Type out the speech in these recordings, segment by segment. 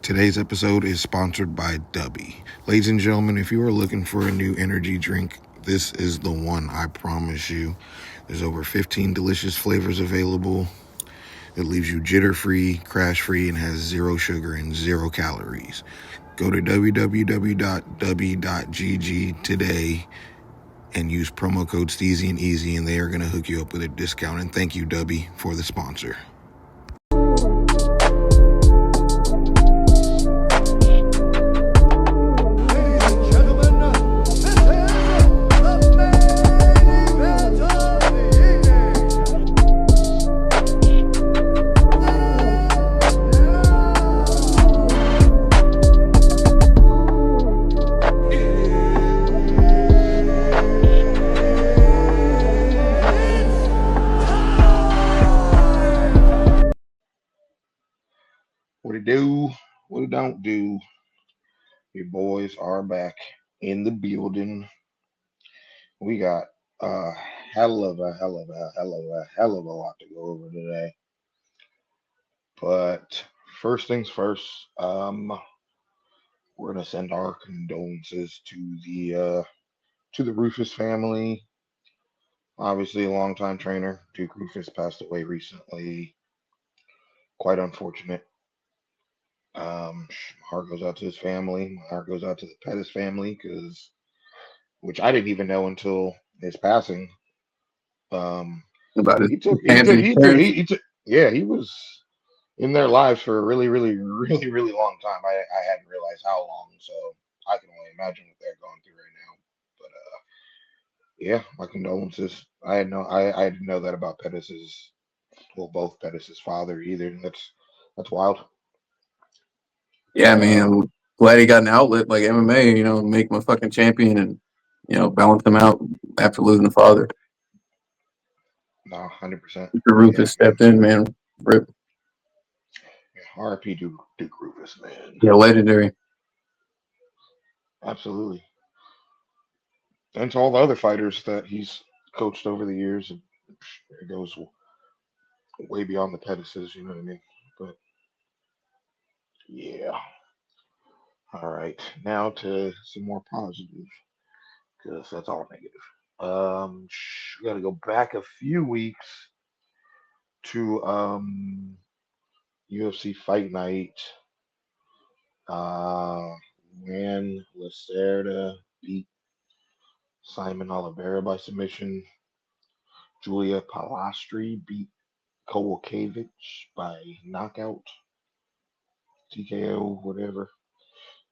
Today's episode is sponsored by Dubby. Ladies and gentlemen, if you are looking for a new energy drink, this is the one, I promise you. There's over 15 delicious flavors available. It leaves you jitter-free, crash-free, and has zero sugar and 0 calories. Go to www.dubby.gg today and use promo code Steezy and Easy, and they are going to hook you up with a discount. And thank you, Dubby, for the sponsor. What it do, what it don't do. Your boys are back in the building. We got a hell of a lot to go over today. But first things first, we're gonna send our condolences to the Rufus family. Obviously, a longtime trainer, Duke Rufus, passed away recently. Quite unfortunate. My heart goes out to his family. My heart goes out to the Pettis family, which I didn't even know until his passing. About his He took, yeah, he was in their lives for a really long time. I hadn't realized how long, so I can only imagine what they're going through right now. But yeah, my condolences. I didn't know that about both Pettis's father either. That's wild. Yeah, man. Glad he got an outlet like MMA, make him a fucking champion and, balance him out after losing a father. No, 100%. Rufus stepped in, man. Rip. Yeah, RIP Duke Rufus, man. Yeah, legendary. Absolutely. And to all the other fighters that he's coached over the years, it goes way beyond the Pettises, you know what I mean? But yeah. All right, now to some more positive, because that's all negative. We got to go back a few weeks to UFC Fight Night. When Lacerda beat Simon Oliveira by submission. Julia Palastri beat Kowalkiewicz by knockout, TKO, whatever.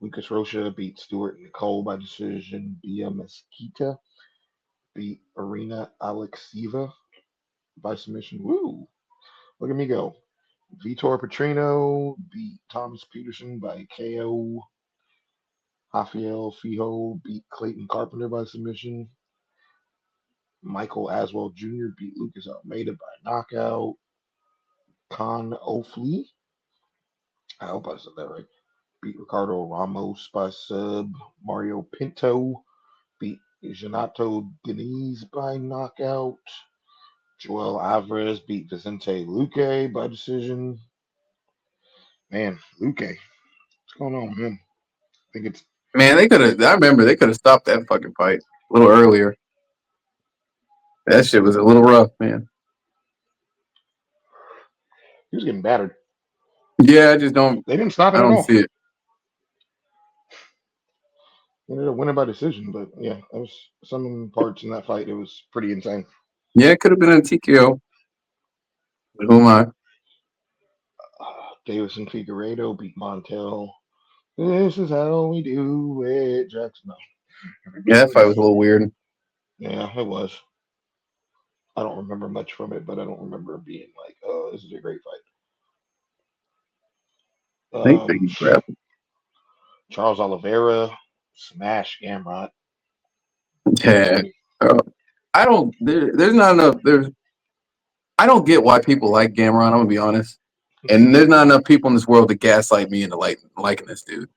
Lucas Rocha beat Stuart Nicole by decision. Bia Mesquita beat Arena Alexieva by submission. Woo! Look at me go. Vitor Petrino beat Thomas Peterson by KO. Rafael Fijo beat Clayton Carpenter by submission. Michael Aswell Jr. beat Lucas Almeida by knockout. Con Ofli, I hope I said that right, beat Ricardo Ramos by sub. Mario Pinto beat Renato Diniz by knockout. Joel Alvarez beat Vicente Luque by decision. Man, Luque, what's going on with him? I think it's... Man, I remember they could have stopped that fucking fight a little earlier. That shit was a little rough, man. He was getting battered. Yeah, I just don't... They didn't stop it at all. I don't see it. They ended up winning by decision, but yeah, there was some parts in that fight. It was pretty insane. Yeah, it could have been a TKO. But who am I? Davison Figueiredo beat Montel. This is how we do it, Jackson. Yeah, that fight was a little weird. Yeah, it was. I don't remember much from it, but I don't remember it being like, oh, this is a great fight. Charles Oliveira smash Gamrot. Yeah. I don't. There's not enough. I don't get why people like Gamrot. I'm gonna be honest. And there's not enough people in this world to gaslight me into liking this dude.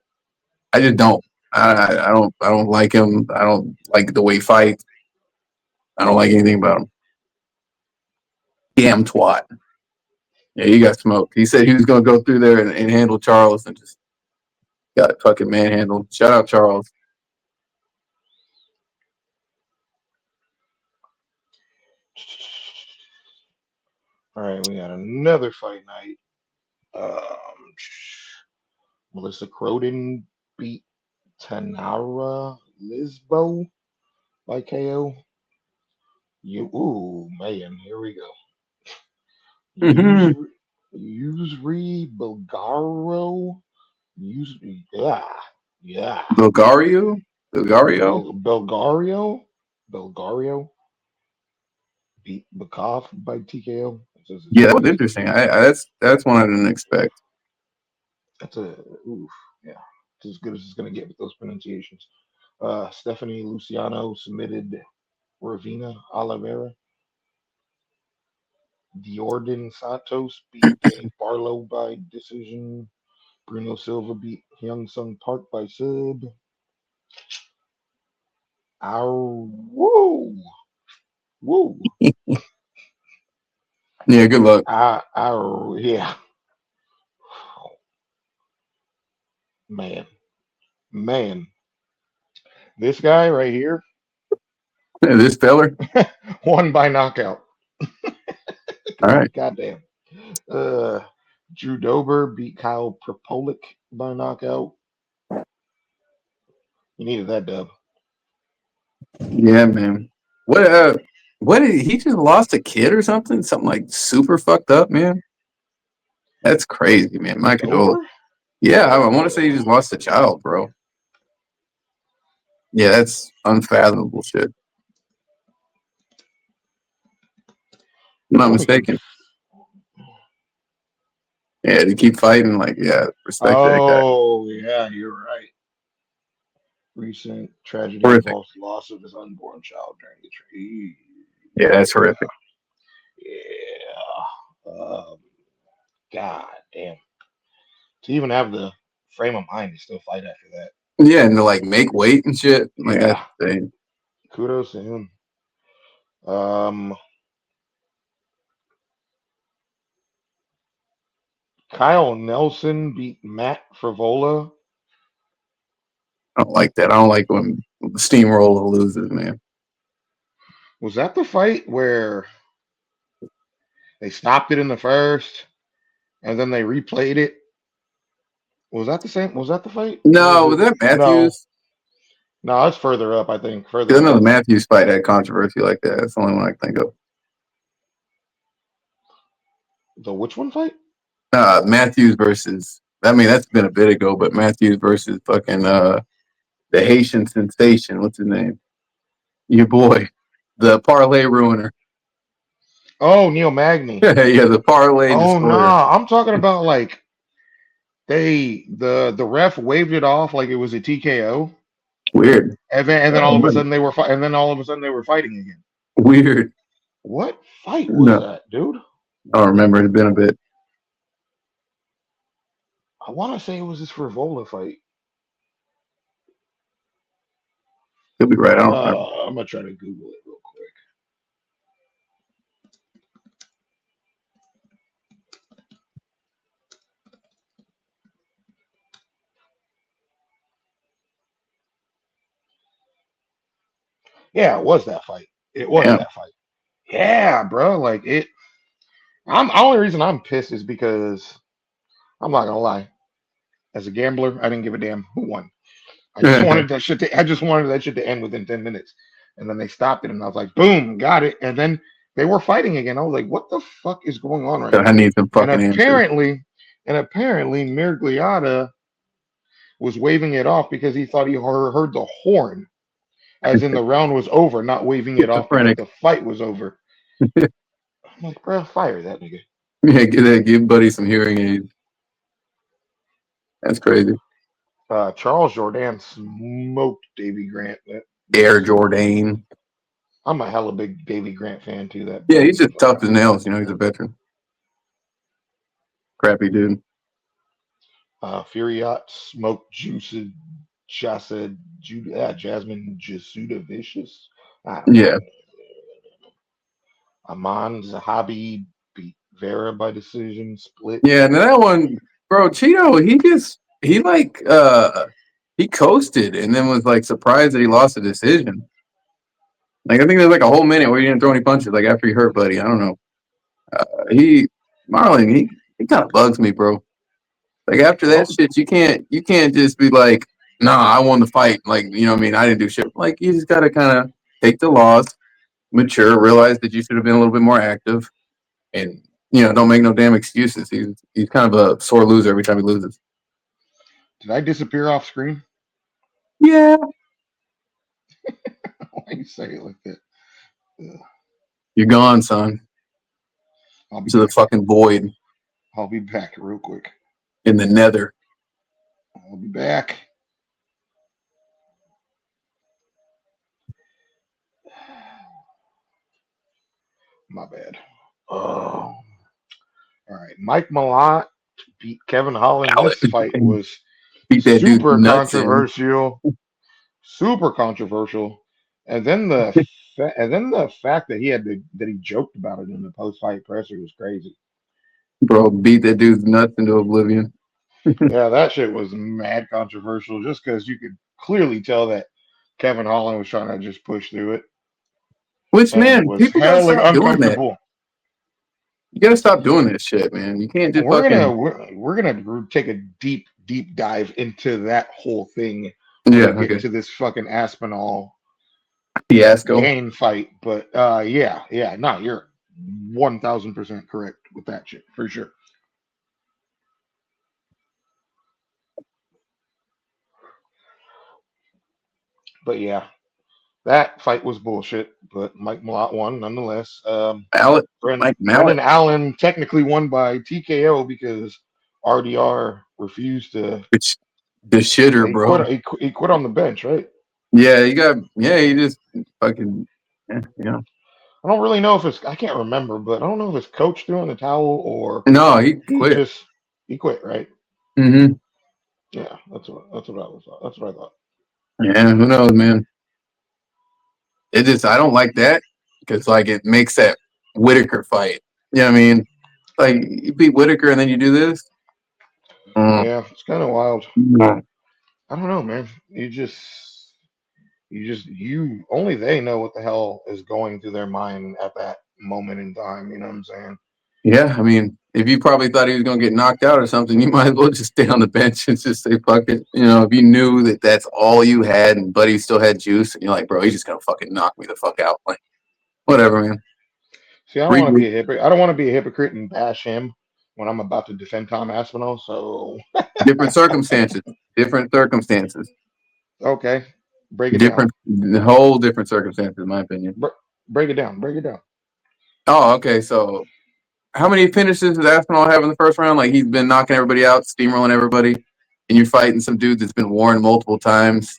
I just don't. I don't like him. I don't like the way he fights. I don't like anything about him. Damn twat. Yeah, he got smoked. He said he was gonna go through there and handle Charles and just Got fucking manhandled. Shout out Charles. All right, we got another fight night. Melissa Croden beat Tanara Lisbo by KO. Ooh, man, here we go. Mm-hmm. Yusri Bulgaro. Yeah, yeah. Bulgario? Bulgario? Belgario beat Bakov by TKO. It says his Yeah, that was first. interesting. That's one I didn't expect. That's a oof. Yeah, it's as good as it's gonna get with those pronunciations. Stephanie Luciano submitted Ravina Oliveira. Diordan Santos beat Danny Barlow by decision. Bruno Silva beat Hyung Sung Park by sub. Ow, woo, woo. Yeah, good luck. Yeah. Man, man. This guy right here This feller. won by knockout. All right. Goddamn. Uh, Drew Dober beat Kyle Propolik by knockout. You needed that dub. Yeah, man. What did he just lost a kid or something? Something like super fucked up, man. That's crazy, man. My condolences. Dober? Yeah, I want to say he just lost a child, bro. Yeah, that's unfathomable shit. I'm not Let me mistaken. conf- Yeah, to keep fighting, like, yeah, respect that guy. Oh, yeah, you're right. Recent tragedy Horrific. involves loss of his unborn child during the tree. Yeah, that's horrific. Yeah. God damn. To even have the frame of mind to still fight after that. Yeah, and to like make weight and shit. Like that's Yeah. insane. Kudos to him. Um, Kyle Nelson beat Matt Frivola. I don't like that. I don't like when the steamroller loses, man. Was that the fight where they stopped it in the first and then they replayed it? Was that the same? Was that the fight? Or was No, was it? that No. Matthews? No, it's further up, I think. Further Because I know the down. Matthews fight had controversy like that. That's the only one I can think of. The which one fight? Matthews versus. I mean, that's been a bit ago, but Matthews versus fucking the Haitian sensation. What's his name? Your boy, the parlay ruiner. Oh, Neil Magny. Yeah, the parlay Oh destroyer. nah, I'm talking about like the ref waved it off like it was a TKO, Weird. and then all Oh, of a man. sudden and then all of a sudden they were fighting again. Weird. What fight was No, that, dude? I don't remember. It's been a bit. I want to say it was this Frivola fight. He'll be right. I don't remember. I'm gonna try to Google it real quick. Yeah, it was that fight. It was Damn. that fight. Yeah, bro. Like it. I'm the only reason I'm pissed is because I'm not gonna lie. As a gambler, I didn't give a damn who won. I just wanted that shit to. I just wanted that shit to end within 10 minutes, and then they stopped it, and I was like, boom, got it. And then they were fighting again. I was like, what the fuck is going on right I now? need some And fucking answers. apparently, Mirgliata was waving it off because he thought he heard the horn, as in the round was over, not waving it off because Schizophrenic. the fight was over. I'm like, bro, fire that nigga. Yeah, give Buddy some hearing aids. That's crazy. Charles Jourdain smoked Davy Grant. Air Just, Jordan. I'm a hella big Davy Grant fan too. That Yeah, he's bum. just tough as nails. You know, he's a veteran. Crappy dude. Furiat smoked Juicy Jasa Jasmine Jasuda Vicious. I don't know. Yeah. Aman Zahabi beat Vera by decision split. Yeah, now that one, bro, Cheeto, he like he coasted and then was like surprised that he lost a decision. Like I think there's like a whole minute where he didn't throw any punches. Like after he hurt Buddy, I don't know. He Marlon, he kind of bugs me, bro. Like after that Well, shit, you can't just be like, nah, I won the fight. Like you know what I mean? I didn't do shit. Like you just gotta kind of take the loss, mature, realize that you should have been a little bit more active, and don't make no damn excuses. He's kind of a sore loser every time he loses. did I disappear off screen? Yeah, Why you say it like that? Ugh. you're gone, son. I'll be To the back. fucking void I'll be back real quick. in the nether. I'll be back. My bad. Oh, all right. Mike Malott beat Kevin Holland. This fight And was beat that dude's super nuts in, controversial. Super controversial. And then the fact that that he joked about it in the post fight presser was crazy. bro. Beat that dude's nuts into oblivion. Yeah, that shit was mad controversial just because you could clearly tell that Kevin Holland was trying to just push through it Which and man, was people gotta hella stop doing that. uncomfortable. You gotta stop doing that shit, man. You can't just We're fucking gonna we're gonna take a deep dive into that whole thing when yeah. we get Okay, into this fucking Aspinall fiasco. Gane fight. But yeah, no, you're 1,000% correct with that shit for sure. But yeah, that fight was bullshit. But Mike Malott won nonetheless. Mallet, Mike Mallet, Brendan Allen technically won by TKO because RDR refused to. which the shitter, He bro. quit. He quit on the bench, right? Yeah, he just fucking yeah. I don't really know if it's. I can't remember, but I don't know if his coach threw in the towel or No, he he quit. just he quit, right? Hmm. Yeah, that's what I was. That's what I thought. Yeah, who knows, man? It just I don't like that because like it makes that Whitaker fight. You know what I mean? Like you beat Whitaker and then you do this. Mm. Yeah, it's kind of wild. Mm. I don't know, man. You only they know what the hell is going through their mind at that moment in time. You know what I'm saying? Yeah, I mean, if you probably thought he was going to get knocked out or something, you might as well just stay on the bench and just say fuck it. If you knew that that's all you had and Buddy still had juice, and you're like, bro, he's just going to fucking knock me the fuck out. Like, whatever, man. See, I don't want to Regroup. be a hypocrite. I don't want to be a hypocrite and bash him when I'm about to defend Tom Aspinall. So Different circumstances. Different circumstances. okay, break it down. Different, the whole different circumstances, in my opinion. Break it down. Break it down. Oh, okay. So, how many finishes does Aspinall have in the first round? Like, he's been knocking everybody out, steamrolling everybody, and you're fighting some dude that's been warned multiple times.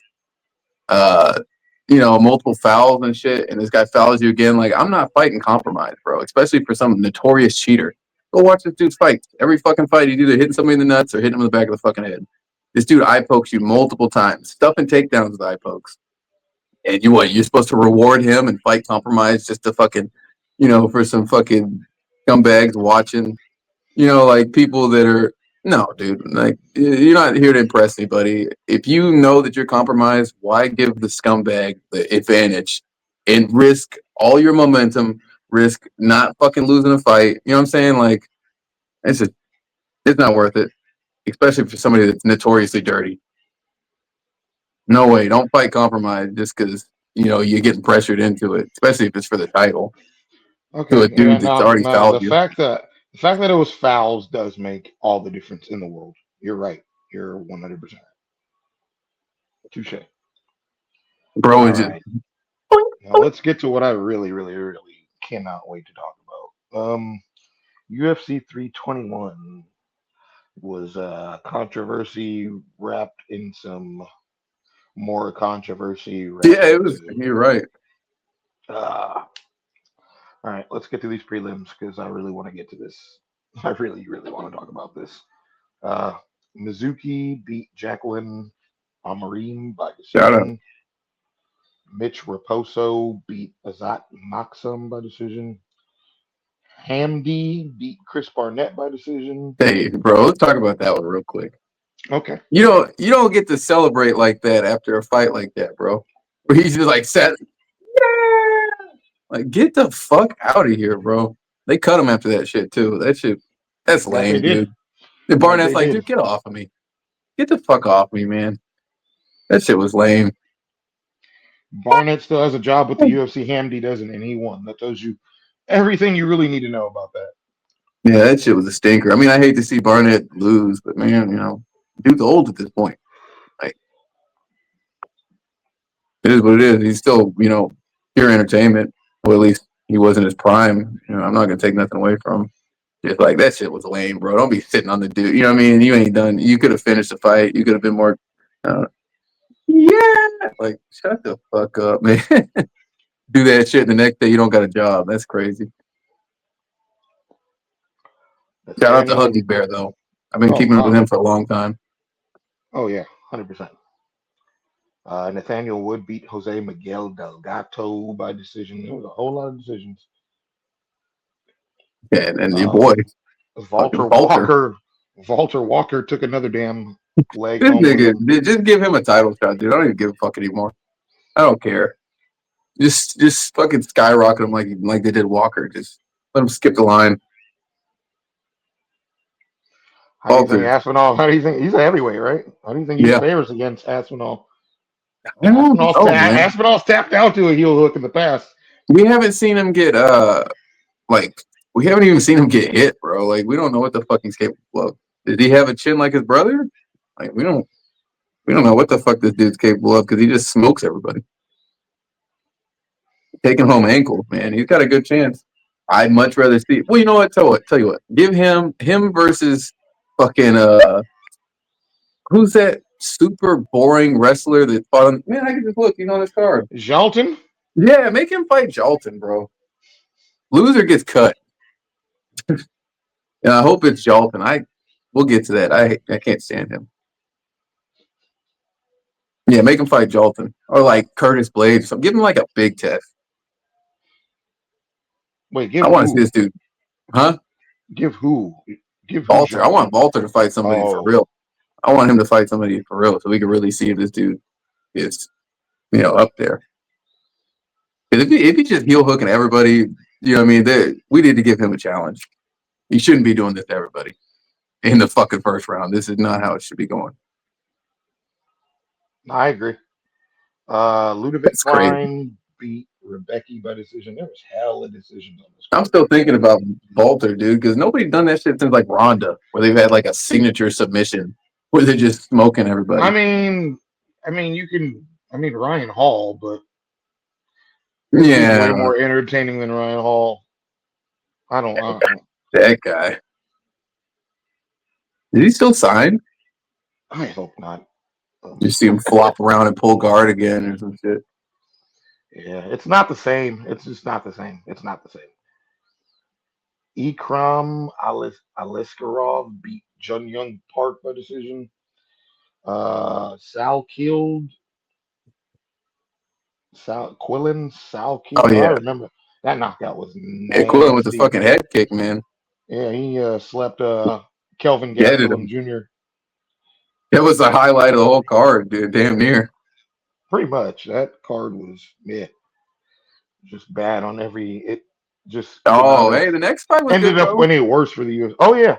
Uh, multiple fouls and shit, and this guy fouls you again. Like, I'm not fighting compromise, bro, especially for some notorious cheater. Go watch this dude's fights. Every fucking fight, he's either hitting somebody in the nuts or hitting him in the back of the fucking head. This dude eye pokes you multiple times, stuffing takedowns with eye pokes. And you're supposed to reward him and fight compromise just to fucking, for some fucking scumbags watching, like people that are, no, dude, like you're not here to impress anybody. If you know that you're compromised, why give the scumbag the advantage and risk all your momentum, risk not fucking losing a fight? You know what I'm saying? Like, it's not worth it, especially for somebody that's notoriously dirty. No way. Don't fight compromise just because, you're getting pressured into it, especially if it's for the title to a Okay, yeah. dude that's already Now fouled you. the fact that it was fouls does make all the difference in the world. You're right. You're 100% touche. Bro, All is just, right. Now let's get to what I really cannot wait to talk about. UFC 321 was controversy wrapped in some more controversy yeah, wrapped it was, into. you're right. Uh, all right, let's get to these prelims because I really want to get to this. I really want to talk about this. Uh, Mizuki beat Jacqueline Amarim by Shout out. decision. Mitch Raposo beat Azat Maksum by decision. Hamdi beat Chris Barnett by decision. Hey, bro, let's talk about that one real quick. Okay. You don't get to celebrate like that after a fight like that, bro. Where he's just like set, yeah! Like get the fuck out of here, bro. They cut him after that shit too. That's That they lame, did. dude. And That Barnett's they like, did. dude, get off of me. Get the fuck off me, man. That shit was lame. Barnett still has a job with the UFC. Hamdi doesn't, and he won. That tells you everything you really need to know about that. Yeah, that shit was a stinker. I mean, I hate to see Barnett lose, but man, dude's old at this point. Like, it is what it is. He's still, pure entertainment. Or at least he wasn't his prime. I'm not gonna take nothing away from him. Just like that shit was lame, bro. Don't be sitting on the dude. You know what I mean? You ain't done. You could have finished the fight. You could have been more. Uh, yeah, like shut the fuck up, man. Do that shit. The next day you don't got a job. That's crazy. Shout out to Nathaniel. Huggy Bear though. I've been Oh, keeping up with him for a long time. oh yeah, 100%. Nathaniel Wood beat Jose Miguel Delgado by decision. There was a whole lot of decisions. Yeah, and your Uh, boy, fucking Walter Walter. Walker. Walter Walker took another damn leg This home with nigga, him. just give him a title shot, dude. I don't even give a fuck anymore. I don't care. Just fucking skyrocket him like they did Walker. Just let him skip the line. How do you think Walter, Aspinall? How do you think he's a heavyweight, right? How do you think he yeah. fares against Aspinall? I don't know, man. Aspinall's tapped out to a heel hook in the past. We haven't seen him get like we haven't even seen him get hit, bro. Like we don't know what the fuck he's capable of. Did he have a chin like his brother? Like we don't know what the fuck this dude's capable of because he just smokes everybody. Taking home ankles, man. He's got a good chance. I'd much rather see. Well, you know what? Tell you what. Give him versus fucking who's that super boring wrestler that fought on? Man, I can just look. He's on his card. Jalton? Yeah, make him fight Jalton, bro. Loser gets cut. And I hope it's Jalton. We'll get to that. I can't stand him. Yeah, make him fight Jalton or like Curtis Blades. So give him like a big test. Wait, I give want to see who? this dude, huh? Give who? Give who Walter. I want Jalton? Walter to fight somebody for Oh, real. I want him to fight somebody for real, so we can really see if this dude is, up there. Because if he just heel hooking everybody, you know what I mean? We need to give him a challenge. He shouldn't be doing this to everybody in the fucking first round. This is not how it should be going. I agree. Ludovic That's crazy. Klein beat Rebecca by decision. There was hell of decisions on this I'm card. still thinking about Walter, dude, because nobody's done that shit since like Ronda, where they've had like a signature submission where they're just smoking I everybody. mean, you can. I mean, Ryan Hall, but this dude's way Yeah, more entertaining than Ryan Hall. I don't. that guy. Did he still sign? I hope not. You see him flop around and pull guard again or some shit. Yeah, it's not the same. It's just not the same. It's not the same. Ikram Aliskarov beat Jun Young Park by decision. Sal killed Sal Oh killed. I yeah, remember that knockout was equivalent with the nasty. fucking head kick, man. Yeah, he slept Kelvin Deaded Gastelum him. Jr. That was the highlight of the whole card, dude. Damn near. Pretty much. That card was just bad on every. It just could not Oh, have hey, the next fight was ended good up though. any worse for the US. Oh yeah,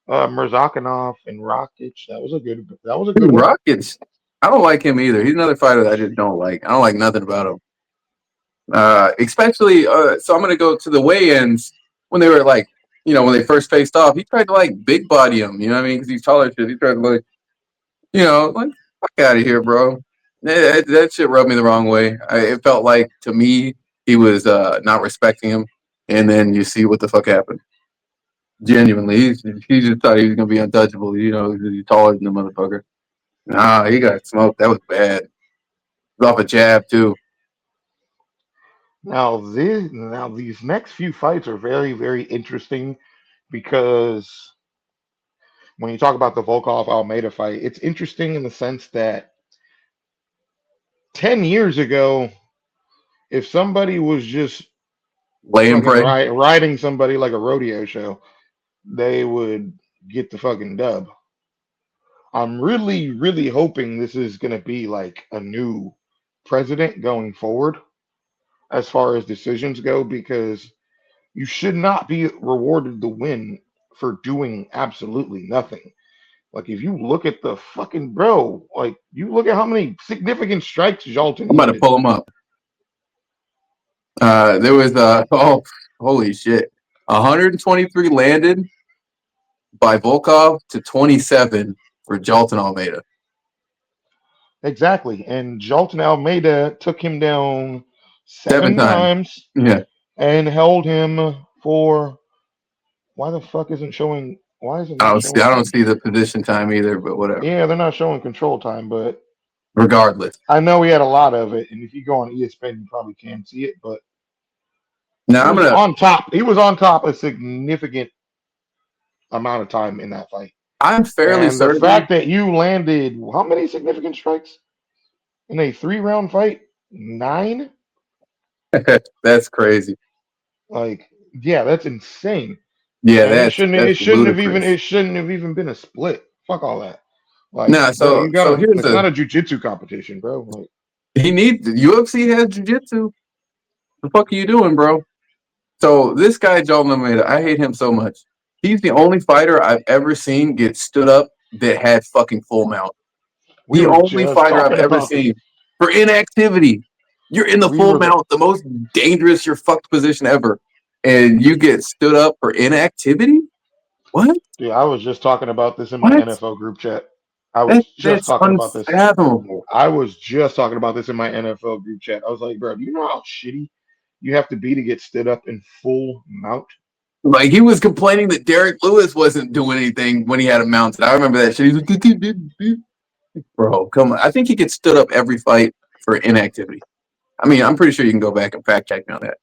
Mirzakanov and Rakic. That was a good one. Rockets. I don't like him either. He's another fighter that I just don't like. I don't like nothing about him. Especially, so I'm gonna go to the weigh-ins when they were like, when they first faced off. He tried to like big body him. You know what I mean? Because he's taller shit. He tried to like, like fuck out of here, bro. That shit rubbed me the wrong way. It felt like to me he was not respecting him, and then you see what the fuck happened. Genuinely, he just thought he was gonna be untouchable. He's taller than the motherfucker. Nah, he got smoked. That was bad. It was off a jab too. Now these next few fights are very very interesting because when you talk about the Volkov Almeida fight, it's interesting in the sense that 10 years ago, if somebody was just Lay and fucking pray. riding somebody like a rodeo show, they would get the fucking dub. I'm really, really hoping this is going to be like a new president going forward as far as decisions go, because you should not be rewarded the win for doing absolutely nothing. Like if you look at the fucking bro, like you look at how many significant strikes Jalton I'm about to landed. pull him up. There was oh, holy shit, 123 landed by Volkov to 27 for Jalton Almeida. Exactly. And Jalton Almeida took him down 7 times. times Yeah, and held him for why the fuck isn't showing why is it not I showing don't time? see the position time either, but whatever. Yeah, they're not showing control time, but Regardless, I know we had a lot of it, and if you go on ESPN you probably can see it, but he now I'm was gonna. on top. He was on top a significant amount of time in that fight. I'm fairly And the certain. fact that you landed how many significant strikes in a 3-round fight? 9? That's crazy. Like, yeah, that's insane. Yeah, And that's ludicrous. it shouldn't have even been a split. Fuck all that. Like, Nah, bro, so here's it's the not a jujitsu competition, bro. Like, he needs UFC has jiu-jitsu. The fuck are you doing, bro? So this guy Joel Almeida, I hate him so much. He's the only fighter I've ever seen get stood up that had fucking full mount. we The were only just fighter I've talking ever about seen for inactivity. You're in the we full were the mount, the most dangerous your fucked position ever, and you get stood up for inactivity. What? Yeah, I was just talking about this in my What? NFL group chat. I was just That's talking about this. unfathomable. I was just talking about this in my NFL group chat. I was like, bro, do you know how shitty you have to be to get stood up in full mount? Like he was complaining that Derek Lewis wasn't doing anything when he had him mounted. I remember that shit. He was like, bro, come on. I think he gets stood up every fight for inactivity. I mean, I'm pretty sure you can go back and fact check me on that.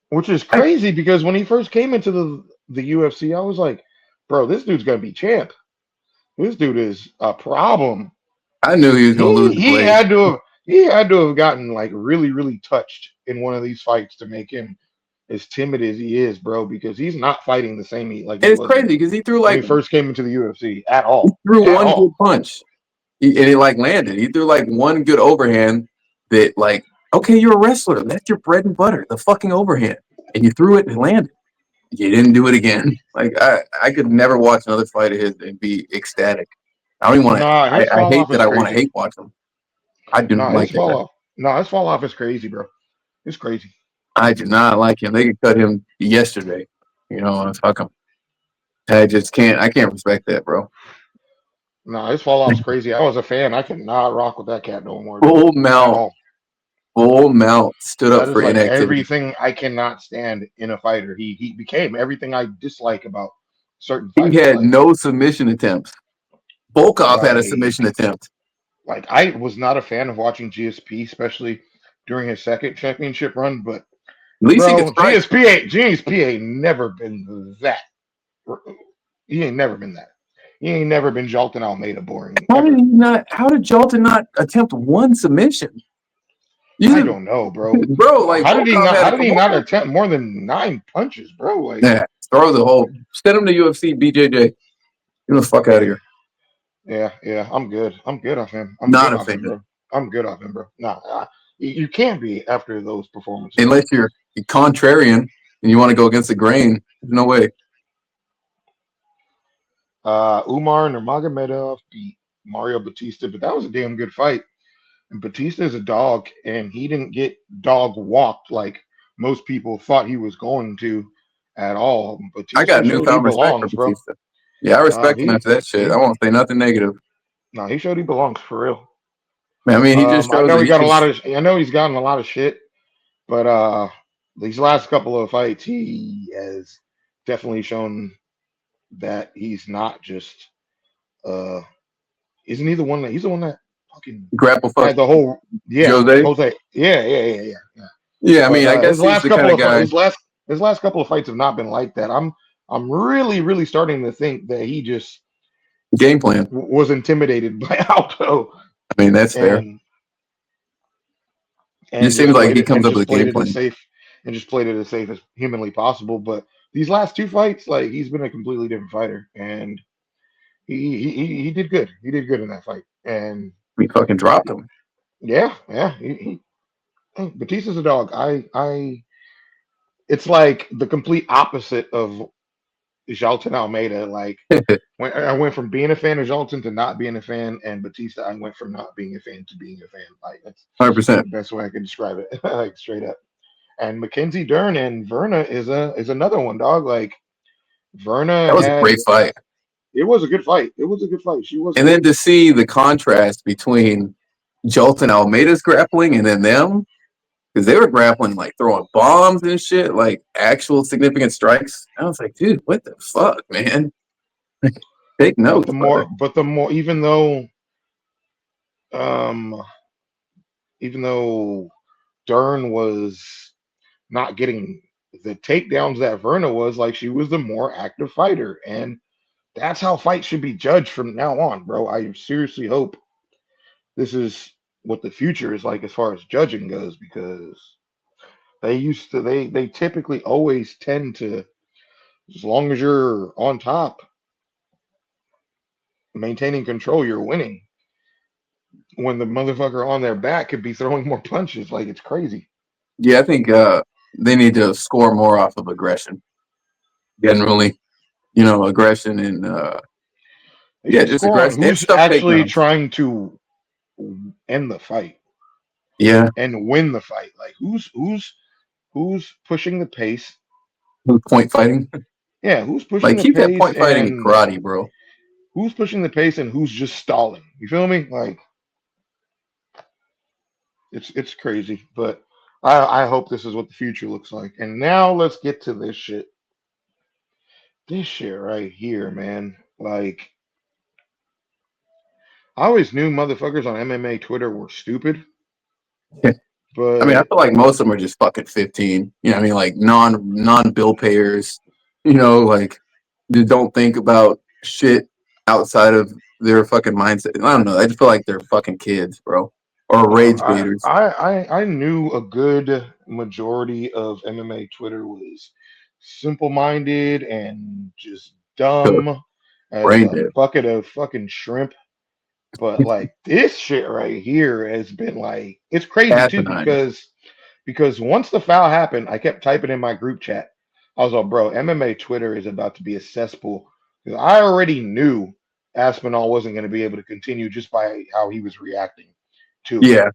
Which is I, crazy because when he first came into the UFC, I was like, bro, this dude's gonna be champ. This dude is a problem. I knew he was gonna lose the He blade. had to have gotten like really really touched in one of these fights to make him as timid as he is, bro. Because he's not fighting the same like he And it's was crazy because when he first came into the UFC at he all, threw at one all. good punch. And it like landed. He threw like one good overhand that like, okay, you're a wrestler. That's your bread and butter, the fucking overhand. And you threw it and it landed. You didn't do it again. Like I could never watch another fight of his and be ecstatic. I don't even want to. Nah, his I fall hate off that is I want to crazy. hate watch him. I do not Nah, his like that fall guy. off. Nah, his fall off is crazy, bro. It's crazy. I do not like him. They could cut him yesterday. You know, fuck him. I just can't. I can't respect that, bro. Nah, his fall off's crazy. I was a fan. I cannot rock with that cat no more, dude. Full At mount, all. full mount stood up That is for like inactivity. everything I cannot stand in a fighter. He became everything I dislike about certain He fighters. had no submission attempts. Volkov had a Like submission attempt. like I was not a fan of watching GSP, especially during his second championship run. But At least he could bro, strike. GSP ain't never been that. He ain't never been that. He ain't never been Jalton Almeida boring How did ever. he not? How did Jalton not attempt one submission? I You, don't know, bro. bro, like Volkov had How a did he not Volkov. attempt more than 9 punches, bro? Like, Yeah, throw the whole. Send him to UFC. BJJ. Get the fuck out of yeah, here. yeah. I'm good. I'm good off him. I'm Not good a off him, fan. bro. I'm good off him, bro. Nah, you can't be after those performances. Unless you're contrarian and you want to go against the grain. There's no way. Umar Nurmagomedov beat Mario Batista, but that was a damn good fight. And Batista is a dog, and he didn't get dog walked like most people thought he was going to at all. I Batista got showed he newfound respect for belongs, bro. Batista. Yeah, I respect him He after that shit. I he won't say nothing negative. no, he showed he belongs for real. I mean, he just I shows know that he he got a can. lot of. I know he's gotten a lot of shit, but these last couple of fights, he has definitely shown that he's not just. Uh, isn't he the one that he's the one that fucking Grapple fuck had the whole yeah Jose. Jose yeah. Yeah, I But mean, I guess he's the kind of guy. his last couple of fights have not been like that. I'm really starting to think that he just Game plan. was intimidated by Alto I mean, that's fair. and Just seems like he comes up with just a game played it as plan. safe and just played it as safe as humanly possible. But these last 2 fights, like he's been a completely different fighter, and he did good. He did good in that fight, and We fucking dropped him. yeah. Hey, Batista's a dog. It's like the complete opposite of Jalton Almeida. Like when I went from being a fan of Jalton to not being a fan, and Batista, I went from not being a fan to being a fan. Like that's 100%. the best way I can describe it. Like straight up. And Mackenzie Dern and Verna is another one, dog. Like Verna That was a had great fight. it was a good fight. It was a good fight. She was And then good. to see the contrast between Jolton Almeida's grappling and then them, because they were grappling like throwing bombs and shit, like actual significant strikes. I was like, dude, what the fuck, man? Take But notes, brother. the more, um, even though Dern was not getting the takedowns that Verna was, like she was the more active fighter, and that's how fights should be judged from now on, bro. I seriously hope this is what the future is like as far as judging goes, because they typically always tend to, as long as you're on top, maintaining control, you're winning. When the motherfucker on their back could be throwing more punches, like it's crazy. Yeah, I think they need to score more off of aggression. Generally, aggression and They should just score on aggression and who's stuff actually takedowns. trying to end the fight Yeah, and win the fight. Like who's pushing the pace. point fighting. Yeah, who's pushing Like the keep that pace point fighting in and karate, bro. who's pushing the pace and who's just stalling. You feel me? Like it's crazy, but I hope this is what the future looks like. And now let's get to this shit. This shit right here, man. Like I always knew motherfuckers on MMA Twitter were stupid, I mean, I but feel like most of them are just fucking 15. I mean, like non bill payers. Like they don't think about shit outside of their fucking mindset. I don't know. I just feel like they're fucking kids, bro, or no, rage baiters. I knew a good majority of MMA Twitter was simple minded and just So dumb as brain a dead, bucket of fucking shrimp. But like this shit right here has been like it's crazy too asinine. because once the foul happened, I kept typing in my group chat. I was like, bro, MMA Twitter is about to be a cesspool. Because I already knew Aspinall wasn't going to be able to continue just by how he was reacting to it. Yeah,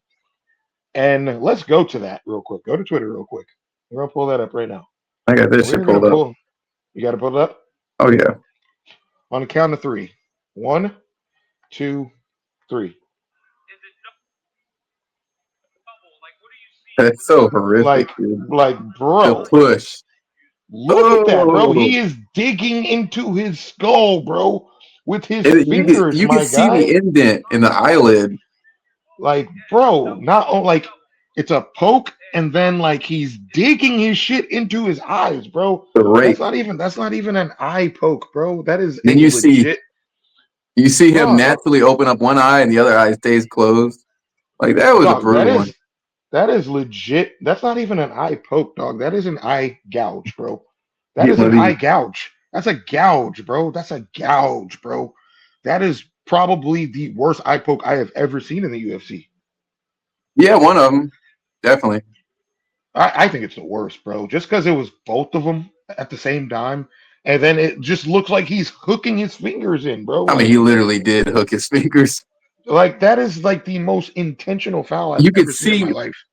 And let's go to that real quick. Go to Twitter real quick. We're gonna pull that up right now. I got this shit We're gonna pulled up. pull. You got to pull it up Oh yeah, on the count of three. One, two, three. that's so horrific, Like, dude. like, The bro, push. look at that, bro. Oh, He is digging into his skull, bro, with his and fingers, you can my see the guy. indent in the eyelid. Like, bro, not like it's a poke, and then like he's digging his shit into his eyes, bro. The rake. That's not even an eye poke, bro. That is Then a legit you see him no, dog. naturally open up one eye and the other eye stays closed. Like that was a Dog, brutal one. that is legit. That's not even an eye poke, dog. That is an eye gouge, bro. That Get is one an of eye these. gouge. That's a gouge, bro. That's a gouge, bro. That is probably the worst eye poke I have ever seen in the UFC. Yeah, one of them definitely. I think it's the worst, bro. Just because it was both of them at the same time, and then it just looks like he's hooking his fingers in, bro. I mean, he literally did hook his fingers. Like that is like the most intentional foul I've You could ever seen in my see life.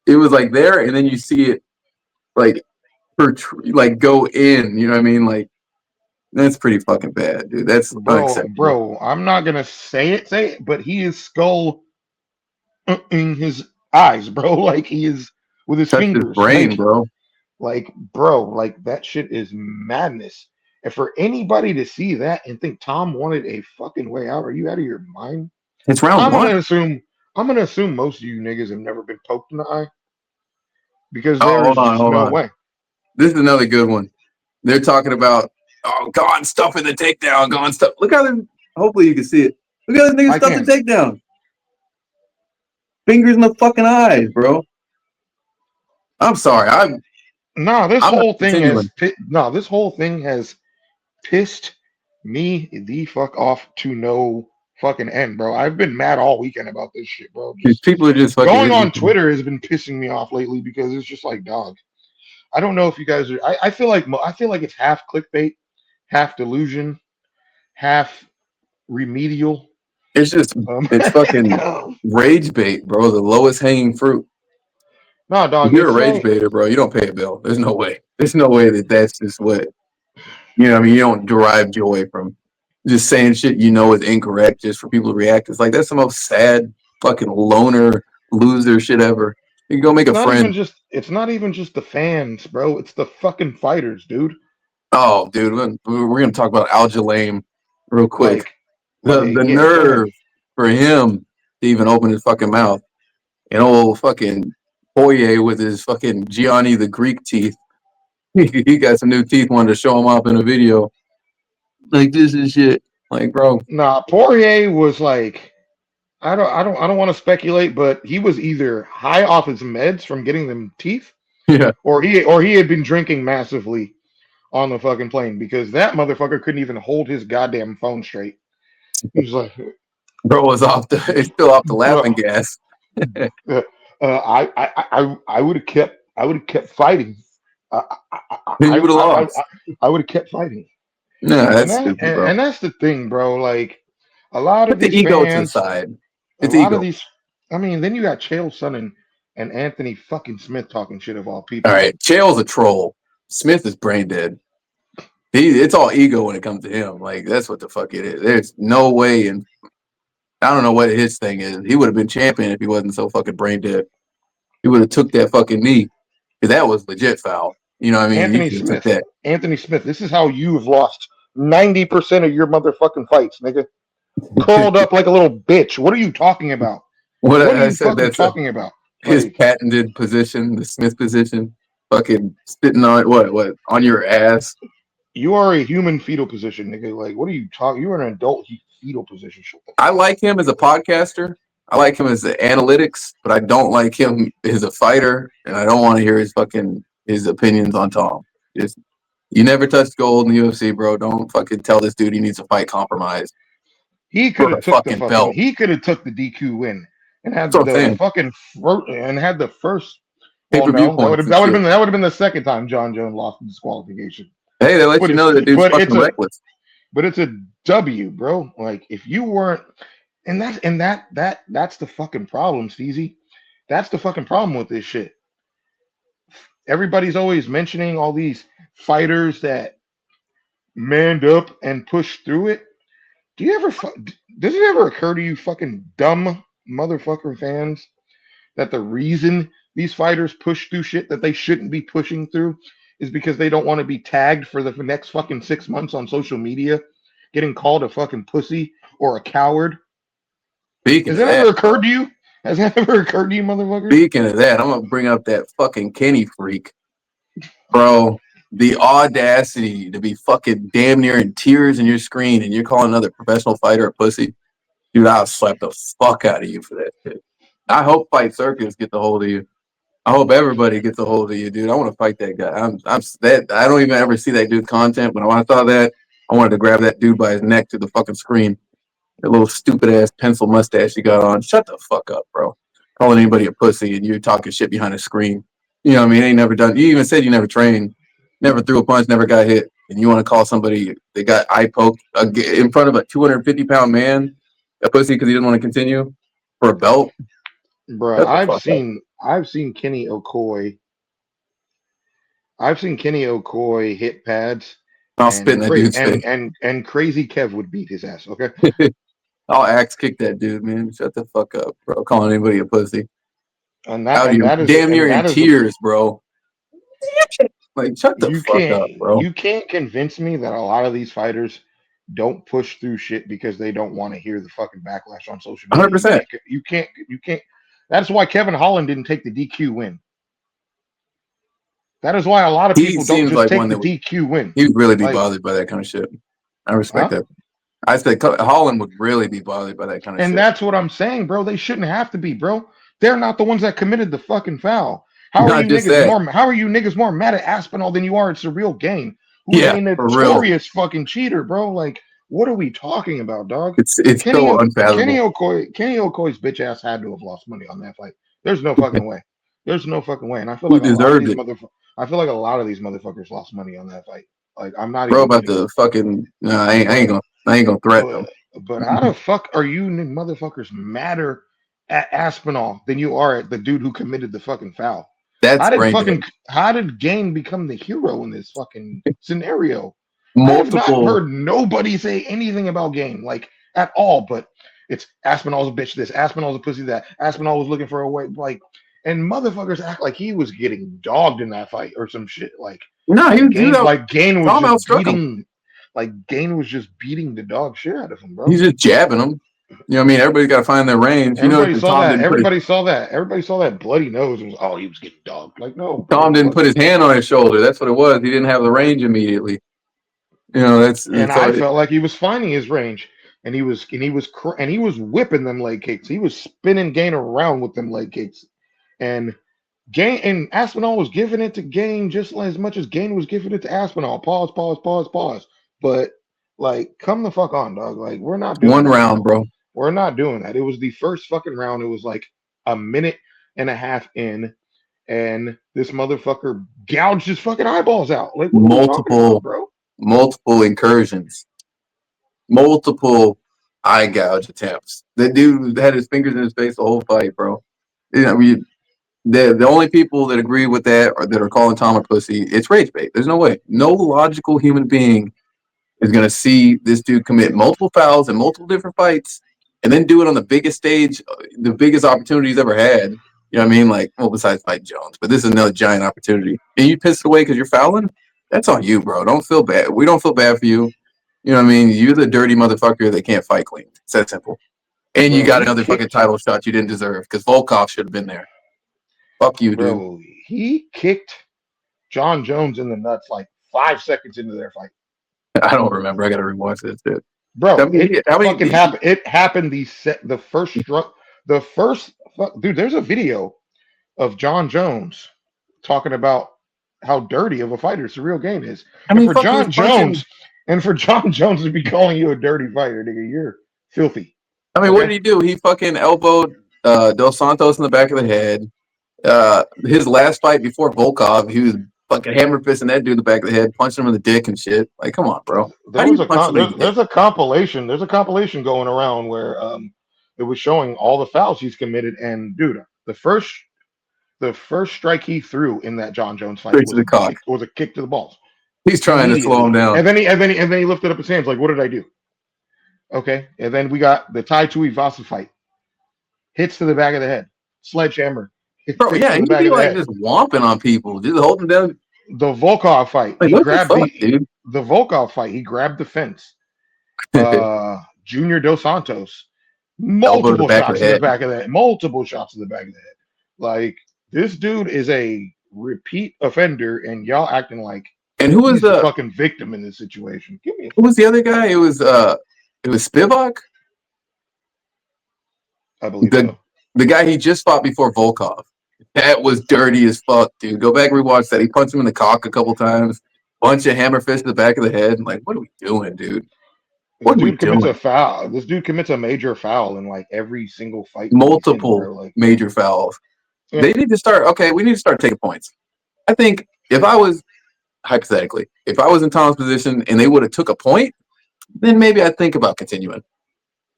it was like there, and then you see it like like go in. You know what I mean? Like that's pretty fucking bad, dude. That's unacceptable. I'm not gonna say it, but he is skull in his eyes, bro. Like he is with his Touched his fingers. brain, bro. Bro, like that shit is madness. And for anybody to see that and think Tom wanted a fucking way out, are you out of your mind? It's round I'm one. gonna assume I'm gonna assume most of you niggas have never been poked in the eye because Oh, there is just hold no on. way. This is another good one. They're talking about gone stuff in the takedown, gone stuff. Look how they. Hopefully you can see it. Look how this nigga I stuffed the can. takedown. Fingers in the fucking eyes, bro. I'm sorry. No, I'm not continuing. this whole thing has pissed Me the fuck off to no fucking end, bro. I've been mad all weekend about this shit, bro. These Just people are just fucking going on hitting. Twitter has been pissing me off lately because it's just like, dog. I don't know if you guys are. I feel like it's half clickbait, half delusion, half remedial. It's just Um, it's fucking rage bait, bro. The lowest hanging fruit. no, If dog. you're a It's rage like baiter, bro, you don't pay a bill. There's no way. There's no way that that's just what I mean. You don't derive joy from just saying shit you know is incorrect just for people to react. It's like that's the most sad fucking loner loser shit ever. You can go make a friend. it's not even just the fans, bro. It's the fucking fighters, dude. Oh, dude, we're gonna talk about Al Jalame real quick. Like, The yeah. Go ahead. nerve for him to even open his fucking mouth. And old fucking Poirier with his fucking Gianni the Greek teeth. He got some new teeth, wanted to show him off in a video. Like this is shit. Like, bro. Nah, Poirier was like, I don't want to speculate, but he was either high off his meds from getting them teeth, Yeah. or he had been drinking massively on the fucking plane because that motherfucker couldn't even hold his goddamn phone straight. He was like, Bro was off the he's still off the laughing bro, gas. I would have kept fighting. I Then you would have lost. I would have kept fighting. Nah, that's stupid, bro. And that's the thing, bro. Like a lot of Put the these ego to the fans, side. a It's lot of ego. these. I mean, then you got Chael's son and Anthony fucking Smith talking shit of all All people. right. Chael's a troll. Smith is brain dead. It's all ego when it comes to him. Like, that's what the fuck it is. There's no way, and I don't know what his thing is. He would have been champion if he wasn't so fucking brain dead. He would have took that fucking knee. Because that was legit foul. You know what I mean? He Anthony could have took Smith. that. Anthony Smith. This is how you've lost 90% of your motherfucking fights, nigga. Curled up like a little bitch. What are you talking about? What What are I you said, fucking that's talking about? his Like, patented position, the Smith position. Fucking spitting on what on your ass. you are a human fetal position, nigga. Like, what are you talking? You are an adult fetal position. Shut the I fuck up. like him as a podcaster. I like him as the analytics, but I don't like him as a fighter, and I don't want to hear his opinions on Tom. Just you never touched gold in the UFC, bro. Don't fucking tell this dude he needs to fight compromise He for could have a took the fucking fucking. belt. He could have took the DQ win and That's had what I'm the saying. fucking and had the first. Well, Pay-per-view no, points and shit. that would have been the second time John Jones lost the disqualification. Hey, they let But you it's know that dude's but fucking reckless. it's a W, bro. Like if you weren't, that's the fucking problem, Steezy. That's the fucking problem with this shit. Everybody's always mentioning all these fighters that manned up and pushed through it. Do you ever? Does it ever occur to you, fucking dumb motherfucker fans, that the reason these fighters push through shit that they shouldn't be pushing through is because they don't want to be tagged for the next fucking 6 months on social media, getting called a fucking pussy or a coward? Speaking Has of that that, ever occurred to you? Has that ever occurred to you, motherfuckers? I'm gonna bring up that fucking Kenny freak, bro. The audacity to be fucking damn near in tears in your screen, and you're calling another professional fighter a pussy, dude. I'll slap the fuck out of you for that shit. I hope Fight Circus gets a hold of you. I hope everybody gets a hold of you, dude. I want to fight that guy. I'm that. I don't even ever see that dude's content, but when I saw that, I wanted to grab that dude by his neck to the fucking screen. That little stupid ass pencil mustache you got on. Shut the fuck up, bro. Calling anybody a pussy and you're talking shit behind a screen. You know what I mean? Ain't never done. You even said you never trained, never threw a punch, never got hit, and you want to call somebody they got eye poked in front of a 250-pound man a pussy because he didn't want to continue for a belt? Bruh, Shut the fuck up. I've seen Kenny Okoye. I've seen Kenny Okoye hit pads, I'll spit in that dude's face. and Crazy Kev would beat his ass. Okay, I'll axe kick that dude, man. Shut the fuck up, bro. Calling anybody a pussy. Out of your damn near in tears, bro. Like, shut the fuck up, bro. you can't convince me that a lot of these fighters don't push through shit because they don't want to hear the fucking backlash on social media. 100%. You can't. That's why Kevin Holland didn't take the DQ win. That is why a lot of He people don't seems just like take one the that would DQ win. he would really be Like, bothered by that kind of shit. I respect huh? that. I said Holland would really be bothered by that kind of And shit. that's what I'm saying, bro. They shouldn't have to be, bro. They're not the ones that committed the fucking foul. Not just that. How are you niggas more mad at Aspinall than you are at Surreal Gane, who's Yeah, a for real. notorious fucking cheater, bro? Like, What are we talking about, dog? It's Kenny so O- Kenny unfathomable. Kenny Okoye's bitch ass had to have lost money on that fight. There's no fucking way. There's no fucking way. And I feel He like a lot of deserved these it, motherfuckers lost money on that fight. Like I'm not bro. even About kidding. the fucking. No, But I ain't gonna threaten but him. but how the fuck are you motherfuckers madder at Aspinall than you are at the dude who committed the fucking foul? That's brain dead. How did Gane become the hero in this fucking scenario? I have not Multiple heard nobody say anything about Gane, like at all, but it's Aspinall's a bitch this, Aspinall's a pussy that, Aspinall was looking for a way, like, and motherfuckers act like he was getting dogged in that fight or some shit. No, he was out. Gane was Tom just outstruck him. beating the dog shit out of him, bro. He's just jabbing him. You know what I mean? Everybody's got to find their range. You know, Everybody saw Tom that. didn't put his Everybody saw that bloody nose. And was, oh, he was getting dogged. Like, no, Tom bro. didn't put his hand on his shoulder. That's what it was. He didn't have the range immediately. You know, And so I felt like he was finding his range, and he was whipping them leg kicks. He was spinning Gane around with them leg kicks, and Gane and Aspinall was giving it to Gane just as much as Gane was giving it to Aspinall. Pause, pause, pause, pause. But like, come the fuck on, dog. Like, we're not doing one that, round, bro. bro. We're not doing that. It was the first fucking round. It was like a minute and a half in, and this motherfucker gouged his fucking eyeballs out. Like, what are we talking about, Multiple bro? multiple incursions, multiple eye gouge attempts. The dude had his fingers in his face the whole fight, bro. You know, the only people that agree with that or that are calling Tom a pussy, it's rage bait. There's no way. No logical human being is going to see this dude commit multiple fouls in multiple different fights and then do it on the biggest stage, the biggest opportunity he's ever had. You know what I mean? Like, well, besides fighting Jones, but this is another giant opportunity. And you pissed away because you're fouling? That's on you, bro. Don't feel bad. We don't feel bad for you. You know what I mean? You're the dirty motherfucker that can't fight clean. It's that simple. And you Bro, got another fucking title shot you didn't deserve because Volkov should have been there. Fuck you, dude. he kicked John Jones in the nuts like 5 seconds into their fight. I don't remember. I got to rewatch this shit. Bro, How many fucking happened. It happened the first struck, dude, there's a video of John Jones talking about how dirty of a fighter Surreal Game is. I And mean, for fuck, he was John punching. Jones, to be calling you a dirty fighter, nigga, you're filthy. I mean, what did Okay? he do? He fucking elbowed Dos Santos in the back of the head. His last fight before Volkov, he was fucking hammer fisting that dude in the back of the head, punching him in the dick and shit. Like, come on, bro. How There do was you a punch con- somebody in the dick? there's a compilation going around where it was showing all the fouls he's committed, and dude, the first strike he threw in that John Jones fight Straight to the cock. was a kick to the balls. He's trying to slow him Immediately. down. And then he lifted up his hands like, what did I do? Okay. And then we got the Tai Tuivasa fight. Hits to the back of the head. Sledgehammer. Bro, Hits yeah, to the he'd back be of the like head. just whomping on people, just holding them down. The Volkov fight. Like, He what the grabbed fuck, dude? the Volkov fight. He grabbed the fence. Junior Dos Santos. Elbow to the Multiple back of shots the in the head. back of the head. Multiple shots in the back of the head. Like, this dude is a repeat offender, and y'all acting like And who was he's the fucking victim in this situation. Give me who was the other guy? It was Spivak? I believe so. The guy he just fought before Volkov. That was dirty as fuck, dude. Go back and rewatch that. He punched him in the cock a couple times. Bunch of hammer fists to the back of the head. Like, what are we doing, dude? What are we doing? This dude commits a major foul in like every single fight. Multiple major fouls. Yeah. They need to start. Okay, we need to start taking points. I think if I was hypothetically, if I was in Tom's position and they would have took a point, then maybe I'd think about continuing.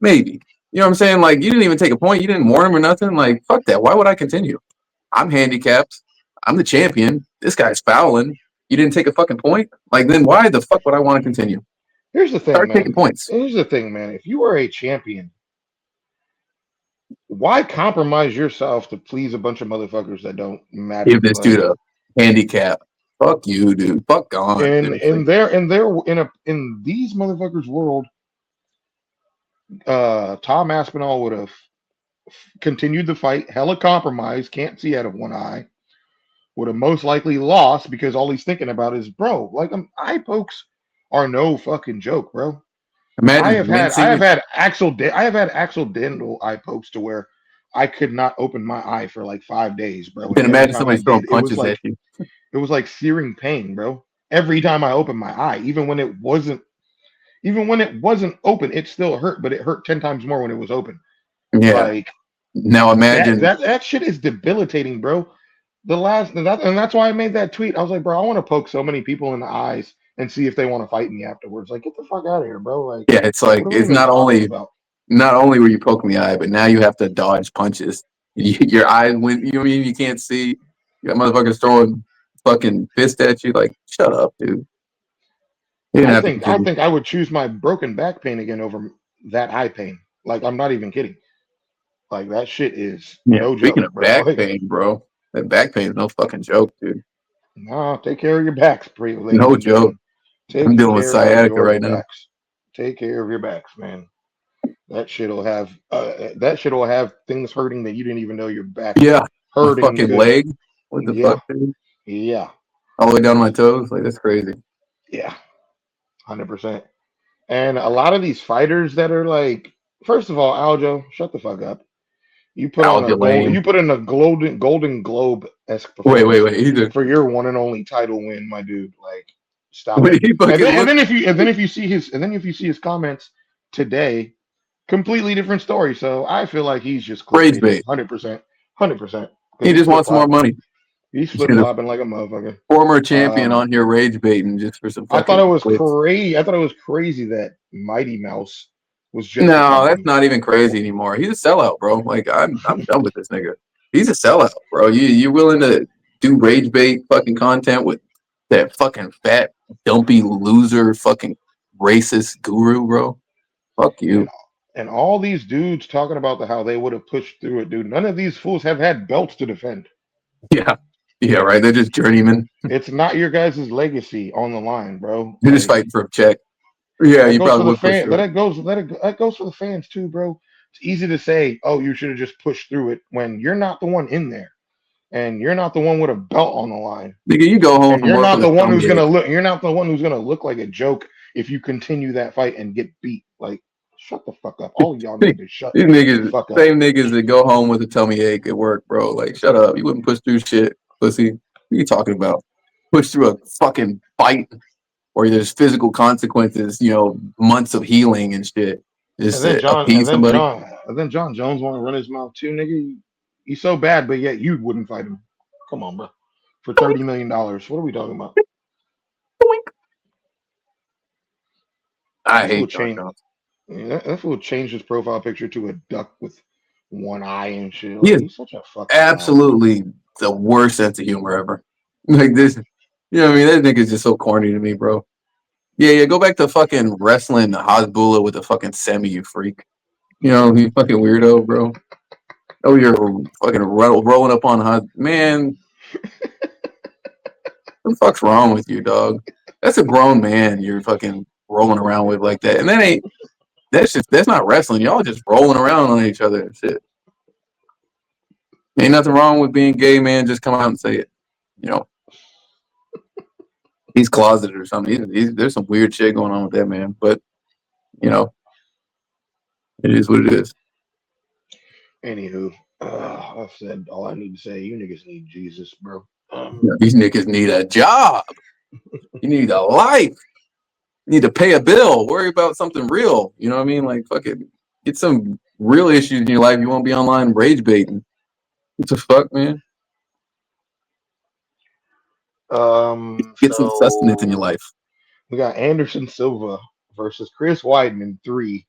Maybe. You know what I'm saying? Like, you didn't even take a point. You didn't warn him or nothing. Like, fuck that. Why would I continue? I'm handicapped. I'm the champion. This guy's fouling. You didn't take a fucking point? Like, then why the fuck would I want to continue? Here's the thing, Start taking points. Here's the thing, man. If you are a champion, why compromise yourself to please a bunch of motherfuckers that don't matter? Give this dude a handicap. Fuck you, dude. Fuck gone. In these motherfuckers' world, Tom Aspinall would have continued the fight, hella compromised, can't see out of one eye, would have most likely lost because all he's thinking about is, bro, like, eye pokes are no fucking joke, bro. Imagine I have had accidental eye pokes to where I could not open my eye for like 5 days, bro. And imagine somebody throwing punches at you. It was like searing pain, bro. Every time I opened my eye, even when it wasn't Even when it wasn't open, it still hurt, but it hurt 10 times more when it was open. Yeah. Like Now imagine. that shit is debilitating, bro. And that's why I made that tweet. I was like, bro, I want to poke so many people in the eyes and see if they want to fight me afterwards. Like, get the fuck out of here, bro. Like, Yeah, it's like what are we it's even talking about? not only were you poking the eye, but now you have to dodge punches. Your eyes went. You know what I mean? You can't see. You got motherfuckers throwing fucking fist at you. Like, shut up, dude. You didn't have to I continue. think I would choose my broken back pain again over that eye pain. Like, I'm not even kidding. Like, that shit is Yeah. no Speaking joke, of bro. back Like, pain, bro, that back pain is no fucking joke, dude. nah, take care of your backs, ladies No and joke. gentlemen. I'm Take dealing with care of sciatica your right now. backs. Take care of your backs, man. That shit will have things hurting that you didn't even know your back Yeah, my hurting fucking could. leg. What the Yeah, fuck, dude? yeah, All the way down to my toes. Like that's crazy. yeah, 100%. And a lot of these fighters that are like, first of all, Aljo, shut the fuck up. Algae lane. You put in a Golden Globe esque Wait, performance wait. Either. for your one and only title win, my dude. Like, stop What it. did he fucking answer? And then if you see his comments today, completely different story. So I feel like he's just Rage clickbaiting, bait. 100%, 100%, because He just wants more money. he's flip You know, flopping like a motherfucker. former champion Um, on here rage baiting just for some I thought fucking it was clicks. crazy. I thought it was crazy that Mighty Mouse was just a No, that's company. not even crazy anymore. He's a sellout, bro. Like I'm done with this nigga. He's a sellout, bro. You willing to do rage bait fucking content with that fucking fat, dumpy loser fucking racist guru, bro? Fuck And you. and all these dudes talking about how they would have pushed through it, dude. None of these fools have had belts to defend. Yeah. Yeah, right. They're just journeymen. It's not your guys' legacy on the line, bro. They're just Like fighting for a check. Yeah, that you goes for probably the would push fan. through it. That goes for the fans too, bro. It's easy to say, oh, you should have just pushed through it when you're not the one in there, and you're not the one with a belt on the line, Nigga, you go home and from work with a tummy ache. you're not the one who's gonna look like a joke if you continue that fight and get beat. Like, shut the fuck up. All of y'all These need to shut the niggas, fuck up. same niggas that go home with a tummy ache at work, bro. Like, shut up. You wouldn't push through shit, pussy. What are you talking about? Push through a fucking fight where there's physical consequences, months of healing and shit. Just to appease somebody. And then John Jones want to run his mouth too, nigga. He's so bad, but yet you wouldn't fight him. Come on, bro. For $30 million, what are we talking about? I That fool hate John change. Jones. That fool changed his profile picture to a duck with one eye and shit. He Like is he's such a fucking clown. absolutely the worst sense of humor ever. Like this, what I mean? That nigga's just so corny to me, bro. Yeah, go back to fucking wrestling Hasbullah with a fucking semi, you freak. You fucking weirdo, bro. Oh, you're fucking rolling up on man. What the fuck's wrong with you, dog? That's a grown man you're fucking rolling around with like that. And that's not wrestling. Y'all just rolling around on each other and shit. Ain't nothing wrong with being gay, man. Just come out and say it. You know, he's closeted or something. There's some weird shit going on with that man. But, you know, it is what it is. Anywho, I've said all I need to say. You niggas need Jesus, bro. These niggas need a job. You need a life. You need to pay a bill. Worry about something real. You know what I mean? Like, fucking get some real issues in your life. You won't be online rage baiting. What the fuck, man? Get some sustenance in your So life. we got Anderson Silva versus Chris Weidman 3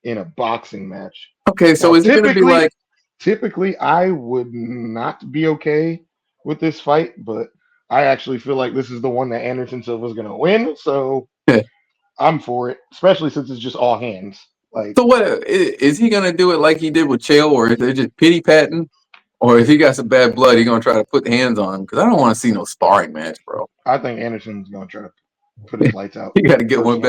in a boxing match. Okay, Now, so is it going to be like, typically, I would not be okay with this fight, but I actually feel like this is the one that Anderson Silva's going to win. So I'm for it, especially since it's just all hands. Like, so what is he going to do it like he did with Chael, or is it just pity patting? Or if he got some bad blood, he going to try to put hands on him? Because I don't want to see no sparring match, bro. I think Anderson's going to try to put his lights out. He got to get one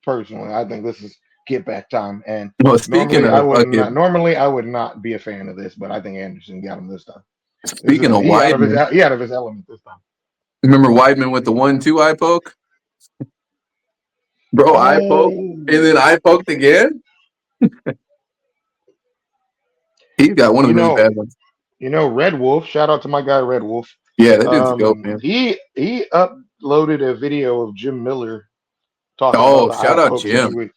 Personally, back. I think this is get back time. And Well, speaking of fucking, normally I would not be a fan of this, but I think Anderson got him this time. speaking of He Weidman, out of his element this time. remember Weidman with the 1-2 eye poke? Bro, eye poke, and then eye poked again? He's got one of the really bad ones. Red Wolf. Shout out to my guy Red Wolf. Yeah, that dude's dope, man. He uploaded a video of Jim Miller talking about Oh, the eye shout out poke Jim. situation.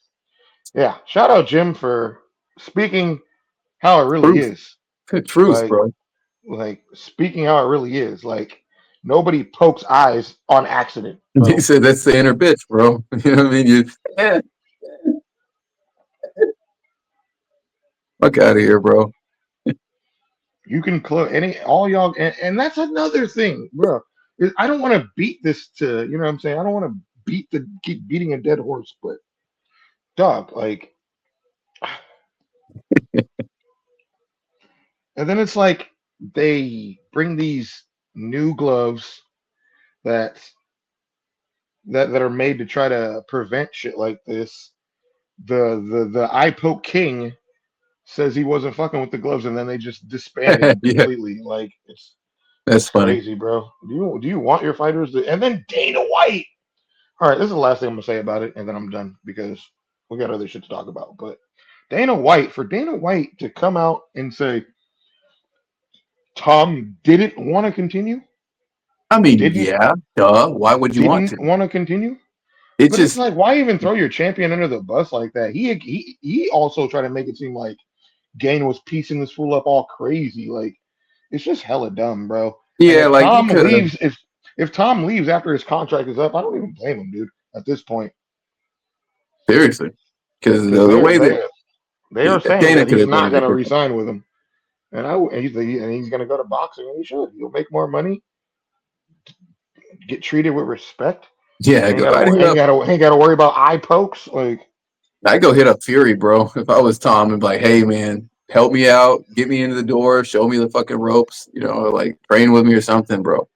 Yeah, shout out Jim for speaking how it really Truth. is. Truth, Like, bro. like speaking how it really is. Like, nobody pokes eyes on accident, He bro. said that's the inner bitch, bro. You know what I mean? Yeah, fuck out of here, bro. You can close any all y'all, and that's another thing, bro. I don't want to beat this to, you know what I'm saying. I don't want to keep beating a dead horse, but dog, like, and then it's like they bring these new gloves that that are made to try to prevent shit like this. The eye poke king says he wasn't fucking with the gloves, and then they just disbanded him Yeah, completely. Like, that's it's funny. crazy, bro. Do you want your fighters to? And then Dana White. All right, this is the last thing I'm gonna say about it, and then I'm done because we got other shit to talk about. But Dana White to come out and say Tom didn't want to continue, I mean, didn't yeah, duh. Why would you want didn't to? want to continue. It's But it's just, like, why even throw your champion under the bus like that? He also tried to make it seem like Gane was piecing this fool up all crazy. Like, it's just hella dumb, bro. And yeah, like he could have, If Tom leaves after his contract is up, I don't even blame him, dude. At this point, seriously. Because because the way that they are saying Dana that could he's have done not it a going to different. re-sign with him, and he's going to go to boxing, and he should. He'll make more money, get treated with respect. Yeah, I'd hit up. Ain't got to worry about eye pokes. Like, I'd go hit up Fury, bro. If I was Tom and be like, hey, man, help me out, get me into the door, show me the fucking ropes, like train with me or something, bro.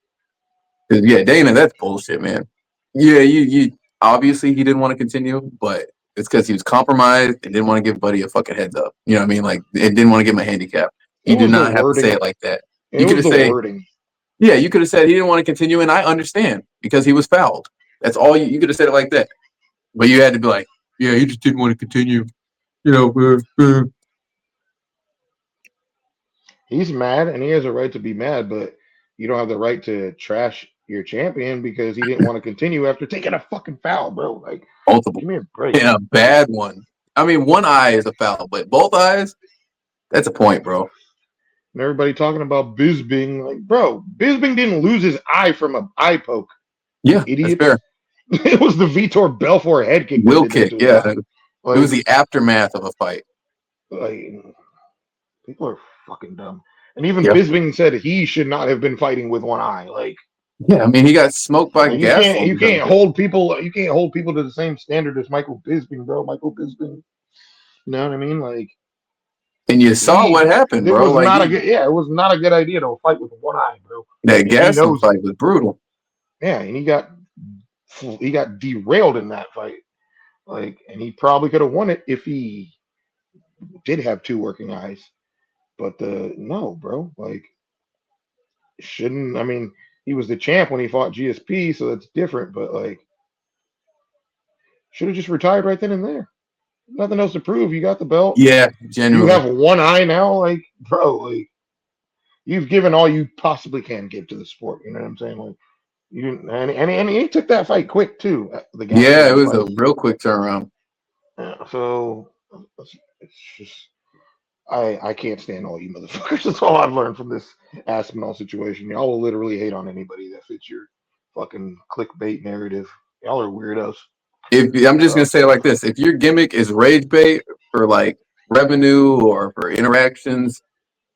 'Cause, yeah, Dana, that's bullshit, man. Yeah, you obviously he didn't want to continue, but it's because he was compromised and didn't want to give Buddy a fucking heads up. You know what I mean? Like, it didn't want to give him a handicap. it You did was the not have to say wording. it like that. It You could was have the said, wording. yeah, you could have said he didn't want to continue, and I understand because he was fouled. That's all you could have said it like that. But you had to be like, yeah, he just didn't want to continue. You know, He's mad, and he has a right to be mad, but you don't have the right to trash your champion because he didn't want to continue after taking a fucking foul, bro. Like, multiple give me a break. and a bad one. I mean, one eye is a foul, but both eyes, that's a point, bro. And everybody talking about Bisbing, like, bro, Bisbing didn't lose his eye from a eye poke, you Yeah, that's idiots. fair. It was the Vitor Belfort head kick that Will did that kick, to his yeah. eye. It was Like, the aftermath of a fight. like people are fucking dumb. And even Yeah. Bisbing said he should not have been fighting with one eye. Yeah, I mean, he got smoked by You can't Gaslam. you can't hold people to the same standard as Michael Bisping, bro. Michael Bisping, you know what I mean? Like, And you saw what happened, it bro. was Like, not a good, it was not a good idea to fight with one eye, bro. that And he Gaslam knows it. fight was brutal. Yeah, and he got derailed in that fight. Like, and he probably could have won it if he did have two working eyes. But no, bro. Like, shouldn't I mean he was the champ when he fought GSP, so that's different. But like, should have just retired right then and there. Nothing else to prove. You got the belt. Yeah, You genuinely. have one eye now. Like, bro, like you've given all you possibly can give to the sport. You know what I'm saying? Like, you didn't, and he took that fight quick too. The Yeah, it Gastelum was a fight. real quick turnaround. So it's just I can't stand all you motherfuckers. That's all I've learned from this Aspinall situation. Y'all will literally hate on anybody that fits your fucking clickbait narrative. Y'all are weirdos. If I'm just gonna So say it like this, if your gimmick is rage bait for like revenue or for interactions,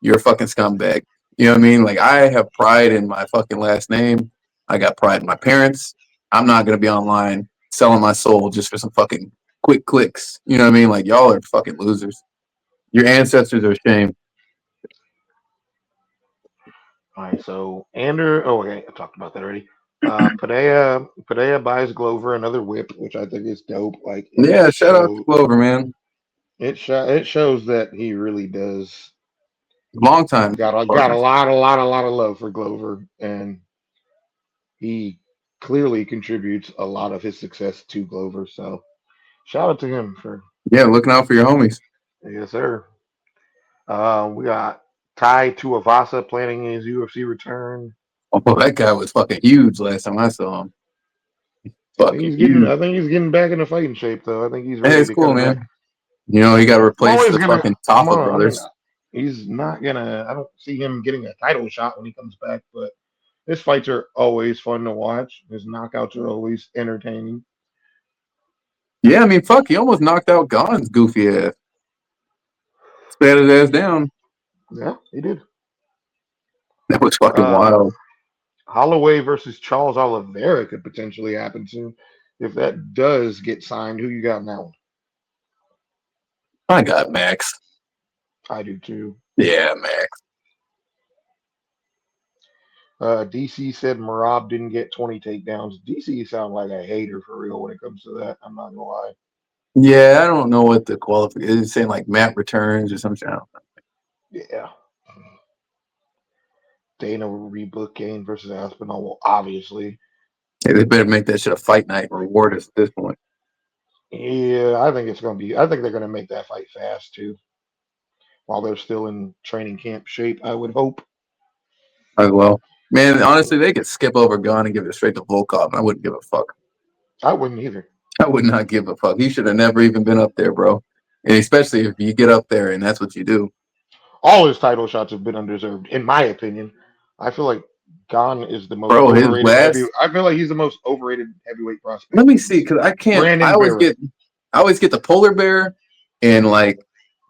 you're a fucking scumbag. You know what I mean? Like I have pride in my fucking last name. I got pride in my parents. I'm not gonna be online selling my soul just for some fucking quick clicks. You know what I mean? Like y'all are fucking losers. Your ancestors are ashamed. all right, so Ander. Oh, okay, I talked about that already. Padea buys Glover another whip, which I think is dope. Like Yeah, shout out to Clover, man. it shows that he really does Long time got a partners. lot of love for Glover, and he clearly contributes a lot of his success to Glover. So shout out to him for Yeah, looking out for your homies. yes, sir. We got Tai Tuivasa planning his UFC return. Oh, that guy was fucking huge last time I saw him. Fuck you. I think he's getting back into fighting shape though. I think he's Hey, ready it's to cool, come back. man. You know, he got to I'm replace always the gonna fucking I'm Taffa on, I mean brothers. he's not gonna I don't see him getting a title shot when he comes back, but his fights are always fun to watch. His knockouts are always entertaining. Yeah, I mean, fuck, he almost knocked out Gane's goofy ass. Spat his ass down. Yeah, he did. That was fucking Uh wild. Holloway versus Charles Oliveira could potentially happen soon. If that does get signed, who you got in that one? I got Max. I do too. Yeah, Max. DC said Marab didn't get 20 takedowns. DC sound like a hater for real when it comes to that. I'm not gonna lie. Yeah, I don't know what the qualification is. Saying like Matt returns or something. I don't know. Yeah. Dana will rebook Gane versus Aspinall. Well, obviously. Hey, they better make that shit a fight night and reward us at this point. Yeah, I think it's gonna be. I think they're gonna make that fight fast too, while they're still in training camp shape. I would hope. As well. Man, honestly, they could skip over Gunn and give it straight to Volkov. I wouldn't give a fuck. I wouldn't either. I would not give a fuck. He should have never even been up there, bro. And especially if you get up there and that's what you do. All his title shots have been undeserved, in my opinion. I feel like Gane is the most Bro, his overrated heavy. last I feel like he's the most overrated heavyweight prospect let me see, since because I can't Brandon Vera. I always get the polar bear and like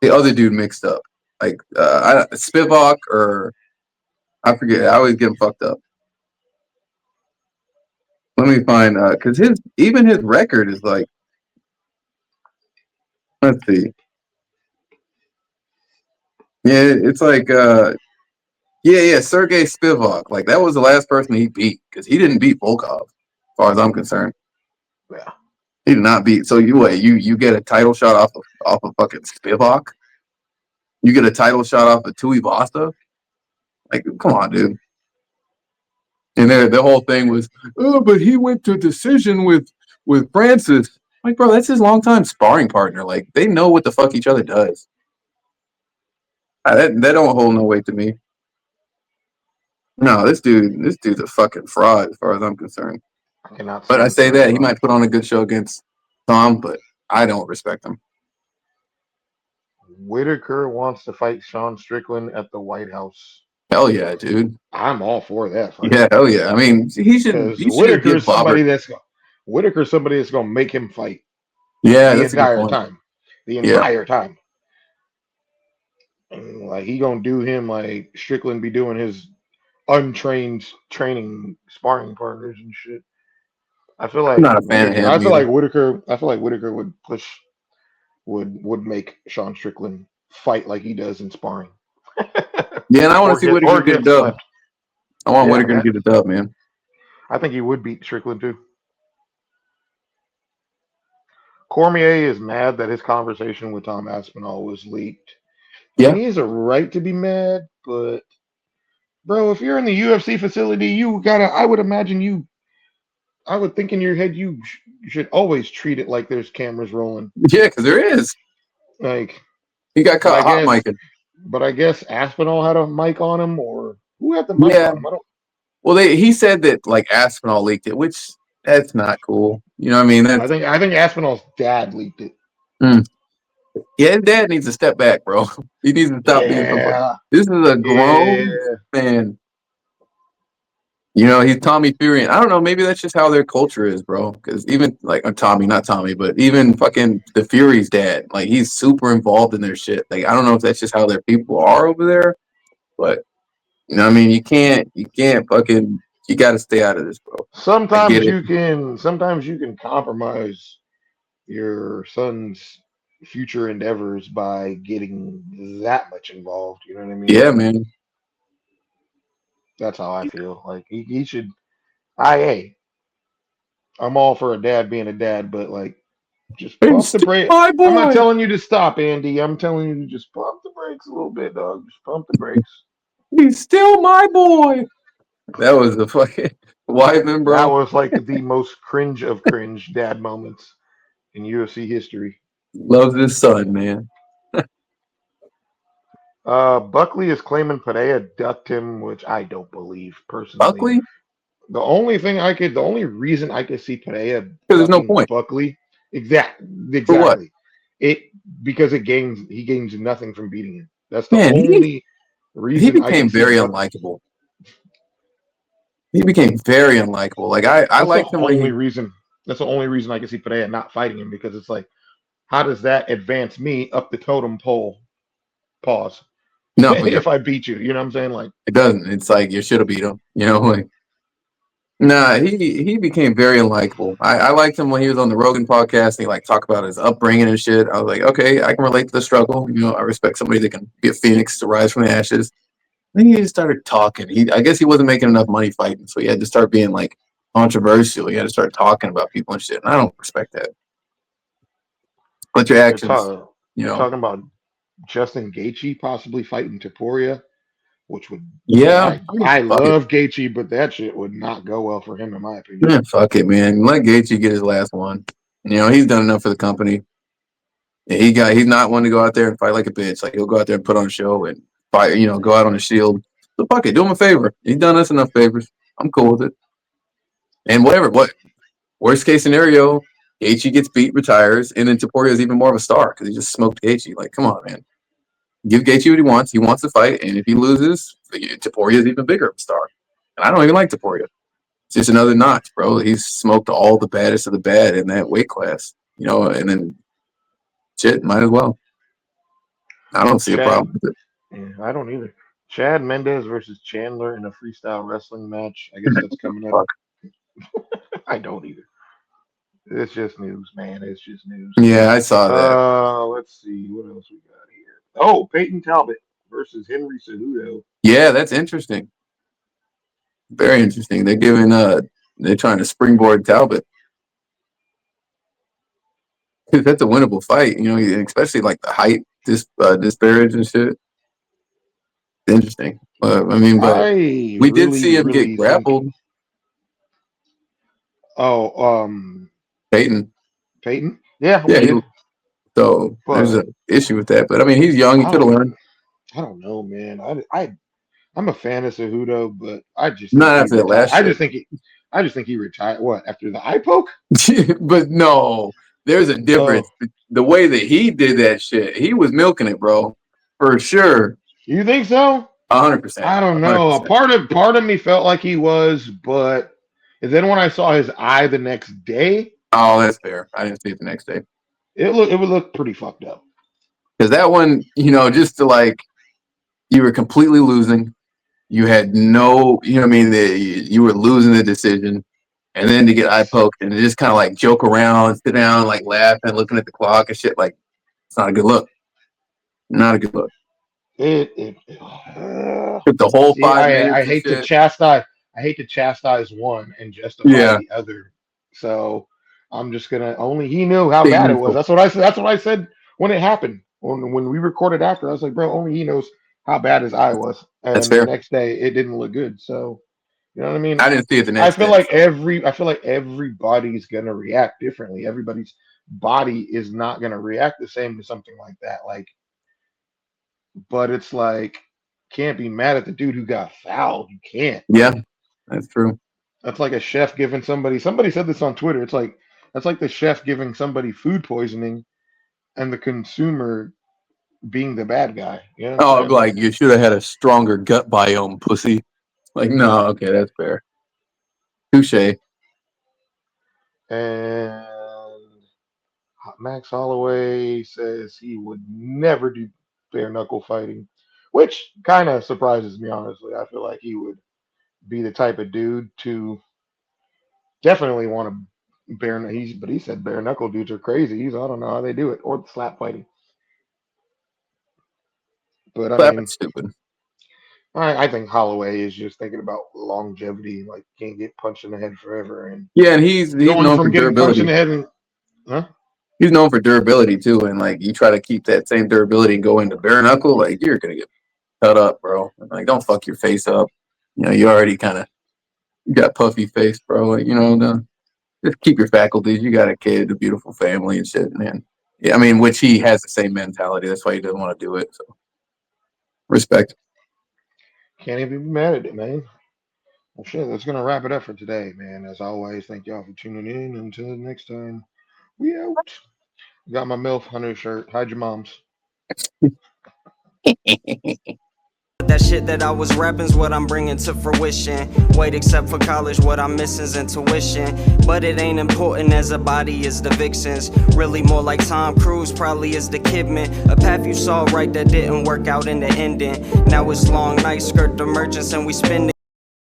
the other dude mixed up. Like Spivak or I forget. I always get him fucked up. Let me find because his record is like, let's see. Yeah, it's like yeah, Sergey Spivak. Like that was the last person he beat because he didn't beat Volkov, as far as I'm concerned. Yeah. He did not beat. So you get a title shot off of fucking Spivak. You get a title shot off of Tuivasa. Like, come on, dude. And the whole thing was, oh, but he went to decision with Francis. Like, bro, that's his longtime sparring partner. Like, they know what the fuck each other does. That don't hold no weight to me. No, this dude's a fucking fraud as far as I'm concerned. I cannot But I stand say that he Spivak. might put on a good show against Tom, but I don't respect him. Whitaker wants to fight Sean Strickland at the White House. Hell yeah, dude. I'm all for that fight Yeah, hell yeah. I mean, because he should Whitaker give is somebody Bobber. that's gonna make him fight Yeah, the that's a good entire point. time, the Yeah. entire time. And, like he gonna do him like Strickland be doing his untrained training sparring partners and shit. I feel I'm like not a fan of Whitaker. I him feel either. like Whitaker. I feel like Whitaker would push would make Sean Strickland fight like he does in sparring, Yeah, and I want to see Whitaker or get a get dub. slept. I want Yeah, Whitaker to that get a dub, man. I think he would beat Strickland too. Cormier is mad that his conversation with Tom Aspinall was leaked. And Yeah. he has a right to be mad, but bro, if you're in the UFC facility, you gotta. I would imagine you. I would think in your head you should always treat it like there's cameras rolling. Yeah, because there is. Like, He got but I caught hot guess, micing. but I guess Aspinall had a mic on him, or who had the mic Yeah. on him? I don't. Well, he said that like Aspinall leaked it, which that's not cool. You know what I mean? That's I think Aspinall's dad leaked it. mm. Yeah, his dad needs to step back, bro. He needs to stop being so fucking. Yeah, This is a grown yeah. man. You know, he's Tommy Fury. And I don't know, maybe that's just how their culture is, bro. Because even like Tommy, not Tommy, but even fucking the Fury's dad, like he's super involved in their shit. Like I don't know if that's just how their people are over there, but you know what I mean? You can't fucking you gotta stay out of this, bro. I get it. Sometimes you can compromise your son's future endeavors by getting that much involved. You know what I mean? Yeah, man. That's how I feel. Like he should. Hey, I'm all for a dad being a dad, but like just He's pump the still brake. my I'm not boy. telling you to stop, Andy. I'm telling you to just pump the brakes a little bit, dog. Just pump the brakes. He's still my boy. That was the fucking Weidman, That bro. was like the most cringe of cringe dad moments in UFC history. Loves his son, man. Buckley is claiming Pereira ducked him, which I don't believe personally. Buckley? The only reason I could see Pereira Because there's no ducking point. Buckley, For what? exactly, it because he gains nothing from beating him. That's the Man, only he reason I could became see very Buck. unlikable. He became very unlikable. Like I That's the liked him when only he reason. That's the only reason I could see Pereira not fighting him because it's like, how does that advance me up the totem pole? Pause. no, yeah, If I beat you, you know what I'm saying? Like, it doesn't. It's like you should have beat him. You know, like nah, he became very unlikable. I liked him when he was on the Rogan podcast and he like talk about his upbringing and shit. I was like, okay, I can relate to the struggle. You know, I respect somebody that can be a phoenix to rise from the ashes. Then he just started talking. I guess he wasn't making enough money fighting, so he had to start being like controversial. He had to start talking about people and shit. And I don't respect that. Let your they're actions, talking you they're know. talking about Justin Gaethje possibly fighting Topuria, which would Yeah, I mean, I fuck it. love Gaethje, but that shit would not go well for him in my opinion. Yeah, fuck it, man. Let Gaethje get his last one. You know, he's done enough for the company. He's not one to go out there and fight like a bitch. Like he'll go out there and put on a show and fight, you know, go out on the shield. So fuck it, do him a favor. He's done us enough favors. I'm cool with it. And whatever, what worst case scenario, Gaethje gets beat, retires, and then Topuria is even more of a star because he just smoked Gaethje. Like, come on, man. Give Gaethje what he wants. He wants to fight, and if he loses, Topuria is even bigger of a star. And I don't even like Topuria. It's just another notch, bro. He's smoked all the baddest of the bad in that weight class, you know, and then shit, might as well. I don't see a Chad, problem with it. yeah, I don't either. Chad Mendez versus Chandler in a freestyle wrestling match. I guess that's coming up. Fuck. I don't either. It's just news, man. It's just news. Yeah, I saw that. Let's see what else we got here. Oh, Peyton Talbott versus Henry Cejudo. Yeah, that's interesting. Very interesting. They're trying to springboard Talbot. That's a winnable fight, you know, especially like the height disparage and shit. Interesting. I mean, but I we did really, see him get really think. grappled, Oh, Payton. Peyton. Yeah, we Yeah, did, so there's but an issue with that. But I mean, he's young. He I could have don't. learned. I don't know, man. I'm a fan of Cejudo, but I just think Not he after that retired. last shit. I just think he retired. What after the eye poke? But no, there's a Oh, difference. The way that he did that shit, he was milking it, bro, for sure. you think so? 100%. I don't know. A 100%. part of me felt like he was, but and then when I saw his eye the next day, Oh, that's fair. I didn't see it the next day. it would look pretty fucked up. Because that one, you know, just to like, you were completely losing. You had no, you know what I mean? You were losing the decision. And then to get eye poked and to just kind of like joke around, sit down, like laughing, looking at the clock and shit. Like, it's not a good look. Not a good look. Took the whole See, 5 minutes I and hate to shit. chastise I hate to chastise one and justify Yeah. the other. So I'm just gonna only he knew how Stay bad it was. neutral. That's what I said. That's what I said when it happened. When we recorded after, I was like, bro, only he knows how bad his eye was. That's And the fair. next day, it didn't look good. So you know what I mean? I didn't see it the next day. So. I feel like everybody's gonna react differently. Everybody's body is not gonna react the same to something like that. Like, but it's like can't be mad at the dude who got fouled. You can't. Yeah, that's true. That's like a chef giving somebody said this on Twitter. It's like that's like the chef giving somebody food poisoning and the consumer being the bad guy. You know what I'm Oh, saying? Like like you should have had a stronger gut biome, pussy. Like, no, okay, that's fair. Touche. and Max Holloway says he would never do bare knuckle fighting, which kind of surprises me honestly. I feel like he would be the type of dude to definitely want to but he said bare knuckle dudes are crazy. I don't know how they do it or the slap fighting. But I Slapping mean, stupid. I think Holloway is just thinking about longevity, like can't get punched in the head forever, and Yeah, and he's going known for from getting punched in durability. the head and huh? He's known for durability too, and like you try to keep that same durability and go into bare knuckle, like you're gonna get cut up, bro. Like don't fuck your face up. You know, you already kind of you got puffy face, bro. Like, you know, just keep your faculties. You got a kid, a beautiful family, and shit, man. Yeah, I mean, which he has the same mentality. That's why he doesn't want to do it. So respect. Can't even be mad at it, man. Well, shit, that's gonna wrap it up for today, man. As always, thank y'all for tuning in. Until next time, we out. Got my MILF Hunter shirt. Hide your moms. That shit that I was rapping's what I'm bringing to fruition. Wait, except for college, what I'm missing's intuition. But it ain't important as a body is the vixens. Really more like Tom Cruise, probably is the Kidman. A path you saw right that didn't work out in the ending. Now it's long nights, skirt the merchants, and we spend